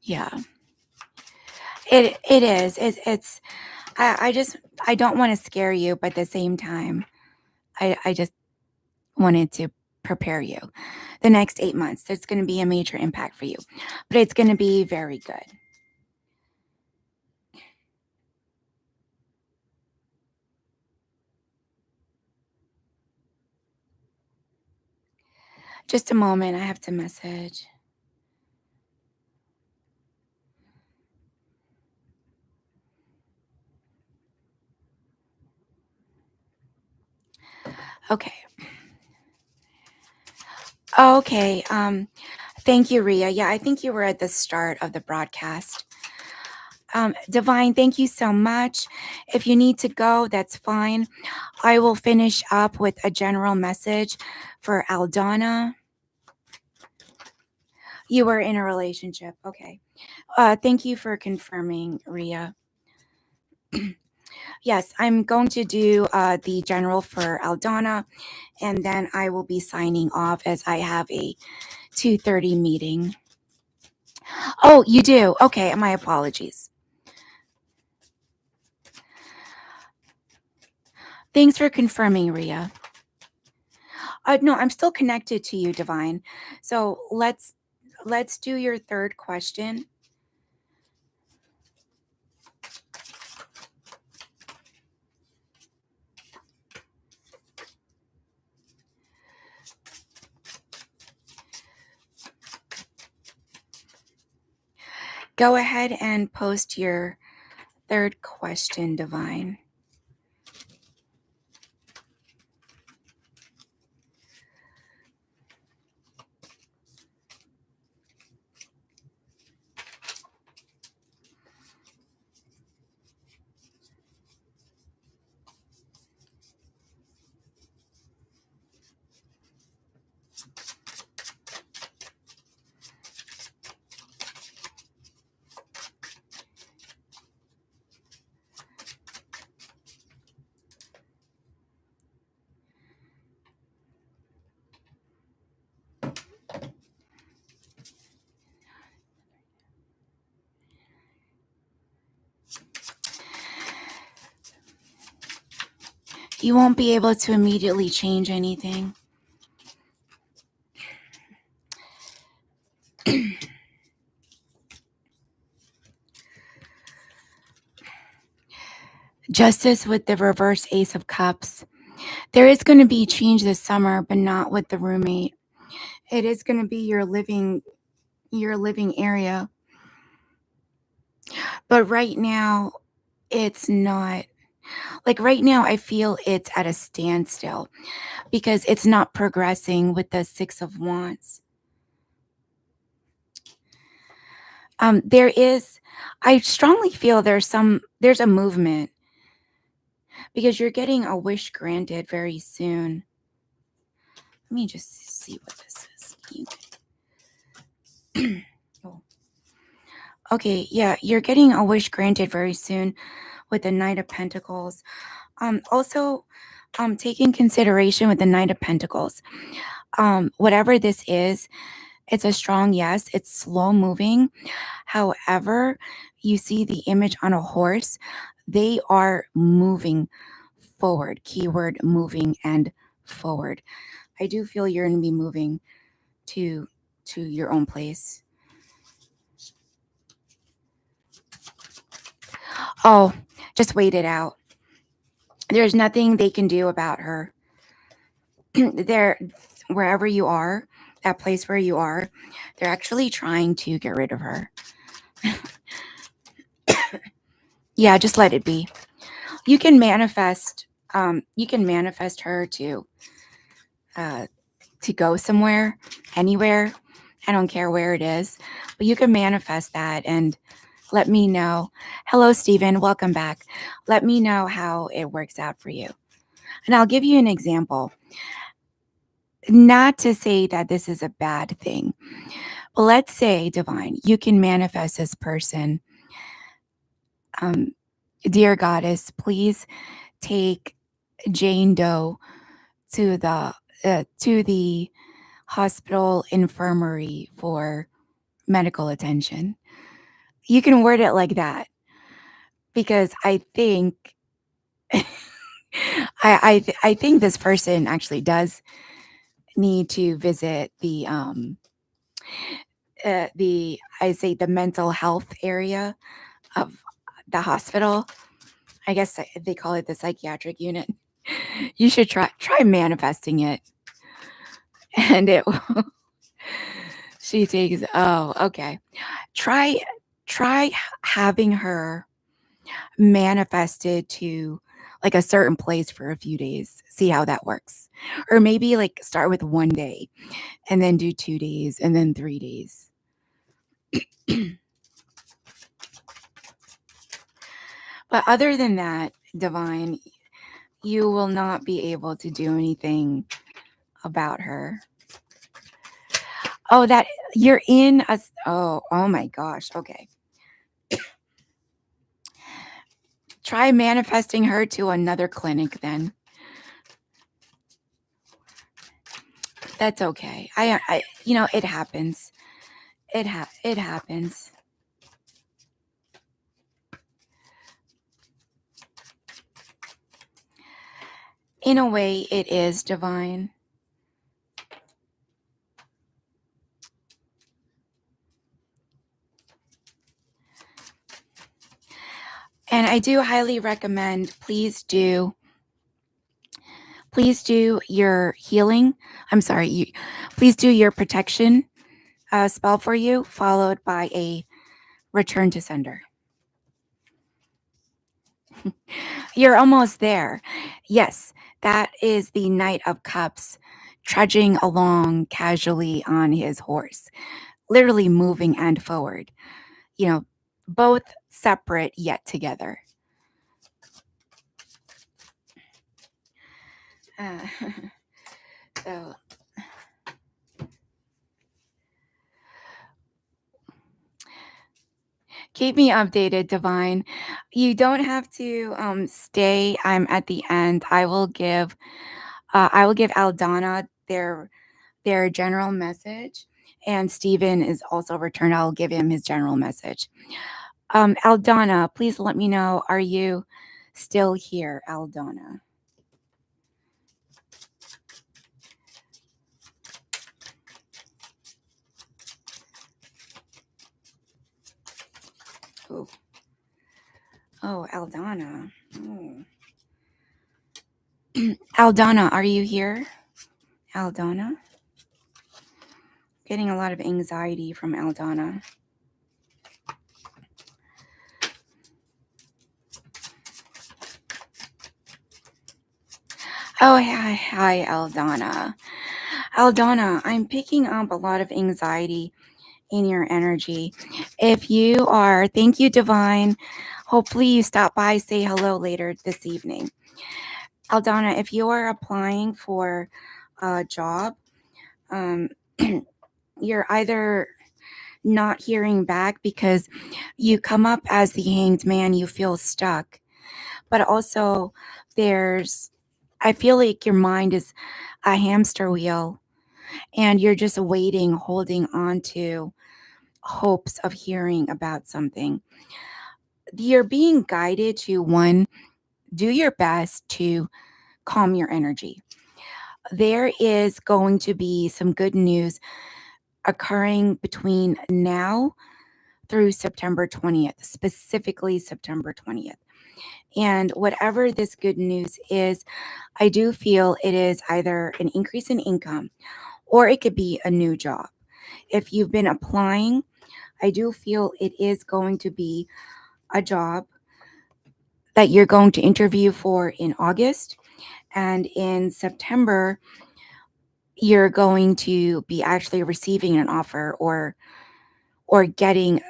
Yeah, it is. It's. I don't want to scare you, but at the same time, I just wanted to prepare you. The next 8 months, there's going to be a major impact for you, but it's going to be very good. Just a moment, I have to message. Okay. Okay. Thank you, Ria. Yeah, I think you were at the start of the broadcast. Divine, thank you so much. If you need to go, that's fine. I will finish up with a general message for Aldana. You were in a relationship. Okay. Thank you for confirming, Ria. Yes, I'm going to do the general for Aldana, and then I will be signing off as I have a 2:30 meeting. Oh, you do? Okay, my apologies. Thanks for confirming, Ria. No, I'm still connected to you, Divine. So let's do your third question. Go ahead and post your third question, Divine. You won't be able to immediately change anything. Justice with the reverse Ace of Cups. There is going to be change this summer, but not with the roommate. It is going to be your living area. But right now, it's not. Like right now, I feel it's at a standstill because it's not progressing with the 6 of Wands. I strongly feel there's a movement because you're getting a wish granted very soon. Let me just see what this is. Oh. Okay, yeah, you're getting a wish granted very soon with the Knight of Pentacles. Also, take in consideration with the Knight of Pentacles. Whatever this is, it's a strong yes. It's slow moving. However, you see the image on a horse. They are moving forward. Keyword moving and forward. I do feel you're going to be moving to your own place. Oh, just wait it out. There's nothing they can do about her. They're wherever you are, that place where you are, they're actually trying to get rid of her. Yeah, just let it be. You can manifest. You can manifest her to go somewhere, anywhere. I don't care where it is, but you can manifest that and let me know. Hello, Stephen. Welcome back. Let me know how it works out for you. And I'll give you an example. Not to say that this is a bad thing, but let's say, Divine, you can manifest this person. Dear Goddess, please take Jane Doe to the hospital infirmary for medical attention. You can word it like that because I think I think this person actually does need to visit the I say the mental health area of the hospital. I guess they call it the psychiatric unit. You should try manifesting it, and it will. She takes. Oh, okay. Try having her manifested to like a certain place for a few days. See how that works, or maybe like start with 1 day, and then do 2 days, and then 3 days. But other than that, Divine, you will not be able to do anything about her. Oh, that you're in a. Oh my gosh. Okay. Try manifesting her to another clinic then. That's okay. It happens. It happens. In a way, it is divine. And I do highly recommend, please do your healing. I'm sorry, please do your protection spell for you, followed by a return to sender. You're almost there. Yes, that is the Knight of Cups trudging along casually on his horse, literally moving and forward. Both separate yet together. Uh, so keep me updated, Divine. You don't have to stay. I'm at the end. I will give Aldana their general message, and Stephen is also returned. I'll give him his general message. Aldana, please let me know. Are you still here, Aldana? Oh, Aldana. Oh. Aldana, are you here? Aldana? Getting a lot of anxiety from Aldana. Oh, hi, Aldana. Aldana, I'm picking up a lot of anxiety in your energy. If you are, thank you, Divine. Hopefully, you stop by, say hello later this evening. Aldana, if you are applying for a job, you're either not hearing back because you come up as the hanged man, you feel stuck. But also, there's, I feel like your mind is a hamster wheel and you're just waiting, holding on to hopes of hearing about something. You're being guided to one, do your best to calm your energy. There is going to be some good news occurring between now through September 20th, specifically September 20th. And whatever this good news is, I do feel it is either an increase in income or it could be a new job. If you've been applying, I do feel it is going to be a job that you're going to interview for in August. And in September, you're going to be actually receiving an offer or getting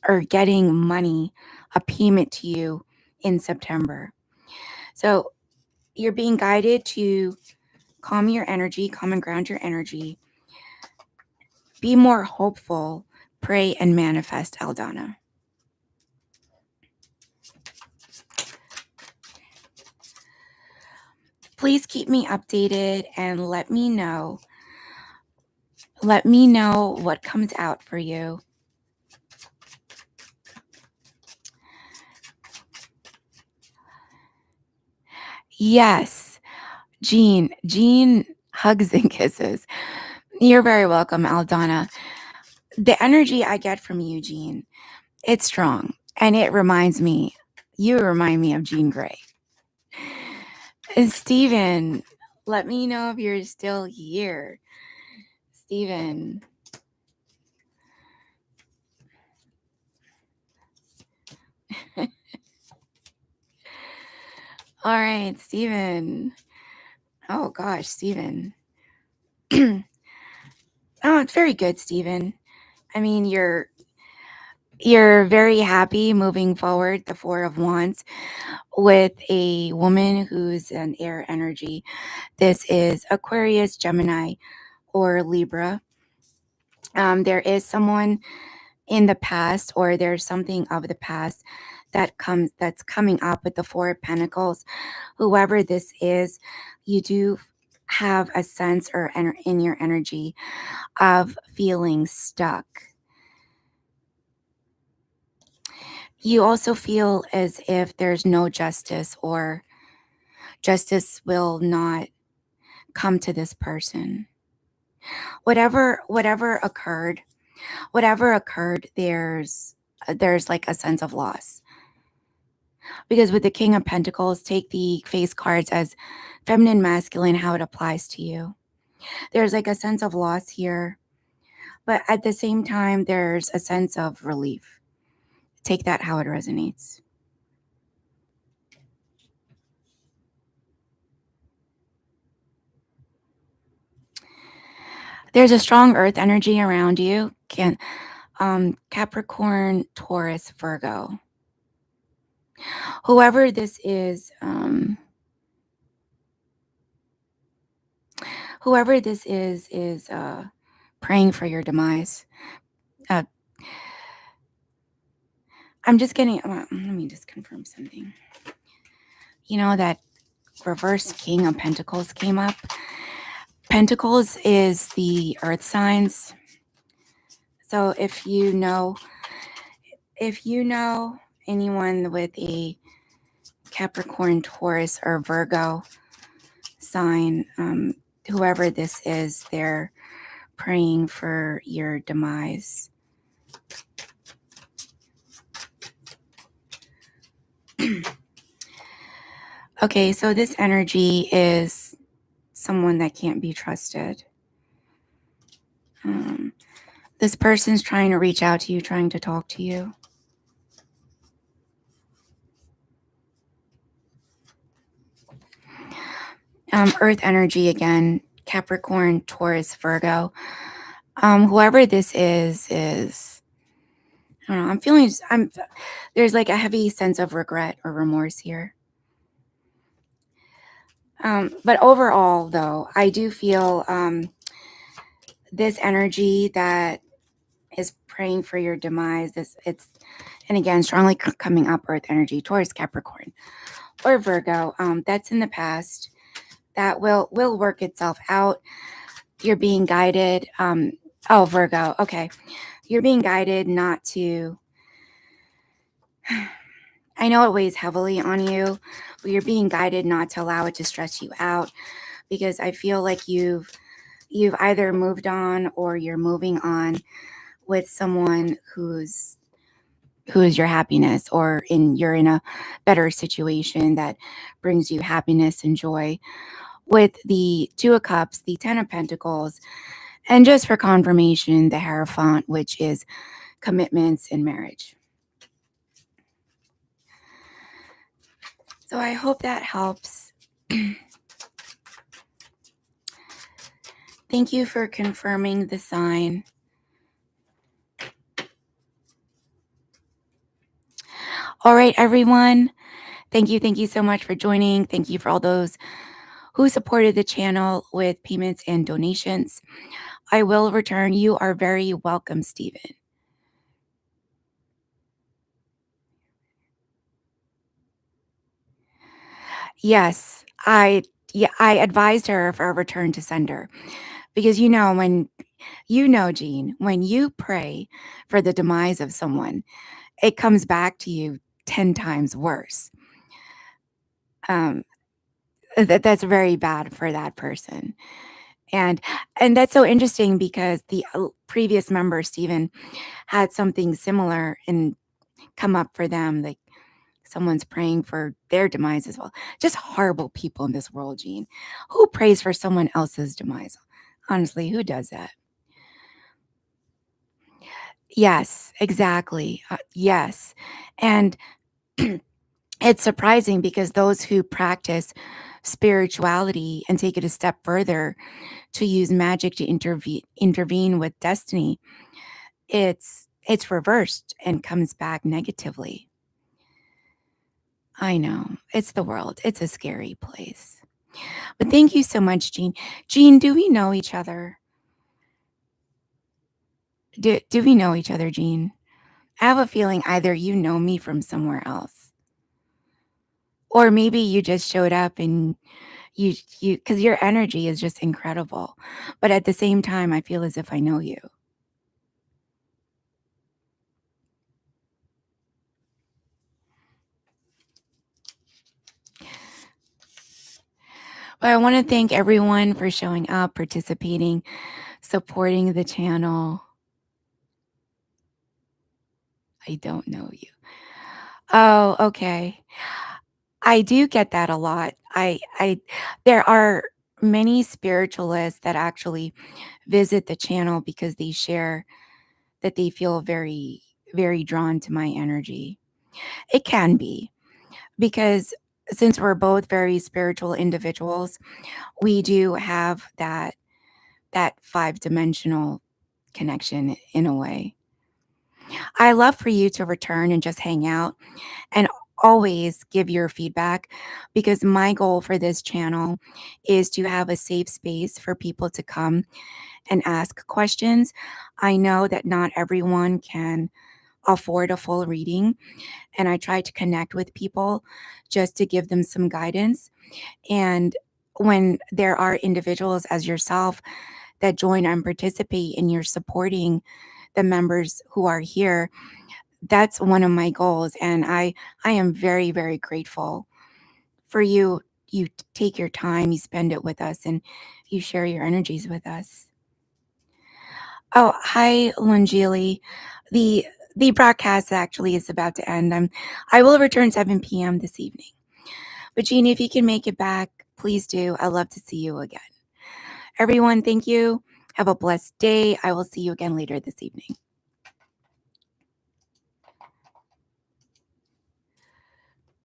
money, a payment to you in September. So you're being guided to calm your energy, calm and ground your energy. Be more hopeful, pray and manifest, Aldana. Please keep me updated and let me know. Let me know what comes out for you. Yes, Jean. Jean hugs and kisses. You're very welcome, Aldana. The energy I get from you, Jean, it's strong. And it reminds me, you remind me of Jean Grey. And Stephen, let me know if you're still here. Stephen. All right, Stephen. Oh gosh, Stephen. Oh, it's very good, Stephen. I mean, you're very happy moving forward, the Four of Wands, with a woman who's an air energy. This is Aquarius, Gemini, or Libra. There is someone in the past, or there's something of the past that's coming up with the Four of Pentacles. Whoever this is, you do have a sense or in your energy of feeling stuck. You also feel as if there's no justice, or justice will not come to this person. Whatever occurred, there's like a sense of loss. Because with the King of Pentacles, take the face cards as feminine, masculine, how it applies to you. There's like a sense of loss here, but at the same time, there's a sense of relief. Take that how it resonates. There's a strong earth energy around you. Capricorn, Taurus, Virgo. Whoever this is, praying for your demise. I'm just getting, let me just confirm something. You know, that reverse King of Pentacles came up. Pentacles is the earth signs. So if you know anyone with a Capricorn, Taurus, or Virgo sign, whoever this is, they're praying for your demise. Okay, so this energy is someone that can't be trusted. This person's trying to reach out to you, trying to talk to you. Earth energy again, Capricorn, Taurus, Virgo. Whoever this is, I don't know, I'm feeling, there's like a heavy sense of regret or remorse here. But overall, though, I do feel this energy that is praying for your demise. And again, strongly coming up Earth energy, Taurus, Capricorn, or Virgo. That's in the past. That will work itself out. You're being guided. Oh, Virgo. Okay, you're being guided not to. I know it weighs heavily on you, but you're being guided not to allow it to stress you out, because I feel like you've either moved on or you're moving on with someone who is your happiness, or you're in a better situation that brings you happiness and joy. With the Two of Cups, the Ten of Pentacles, and just for confirmation, the Hierophant, which is commitments in marriage. So I hope that helps. Thank you for confirming the sign. All right, everyone. Thank you so much for joining. Thank you for all those who supported the channel with payments and donations. I will return. You are very welcome, Stephen. Yes, I advised her for a return to sender, because Jean, when you pray for the demise of someone, it comes back to you 10 times worse. That's very bad for that person. And that's so interesting, because the previous member, Stephen, had something similar and come up for them. Like, someone's praying for their demise as well. Just horrible people in this world, Jean. Who prays for someone else's demise? Honestly, who does that? Yes, exactly. Yes. And it's surprising, because those who practice spirituality and take it a step further to use magic to intervene with destiny, it's reversed and comes back negatively. I know. It's the world. It's a scary place. But thank you so much, Jean. Jean, do we know each other? Do we know each other, Jean? I have a feeling either you know me from somewhere else, or maybe you just showed up and you because your energy is just incredible. But at the same time, I feel as if I know you. But I want to thank everyone for showing up, participating, supporting the channel. I don't know you. Oh, okay. I do get that a lot. I there are many spiritualists that actually visit the channel because they share that they feel very, very drawn to my energy. It can be because, since we're both very spiritual individuals, we do have that five-dimensional connection in a way. I love for you to return and just hang out and always give your feedback, because my goal for this channel is to have a safe space for people to come and ask questions. I know that not everyone can afford a full reading, and I try to connect with people just to give them some guidance. And when there are individuals as yourself that join and participate, and you're supporting the members who are here, that's one of my goals. And I am very, very grateful for you. You take your time, you spend it with us, and you share your energies with us. Oh, hi, Langeli. The broadcast actually is about to end. I will return 7 p.m. this evening. But Jeannie, if you can make it back, please do. I'd love to see you again. Everyone, thank you. Have a blessed day. I will see you again later this evening.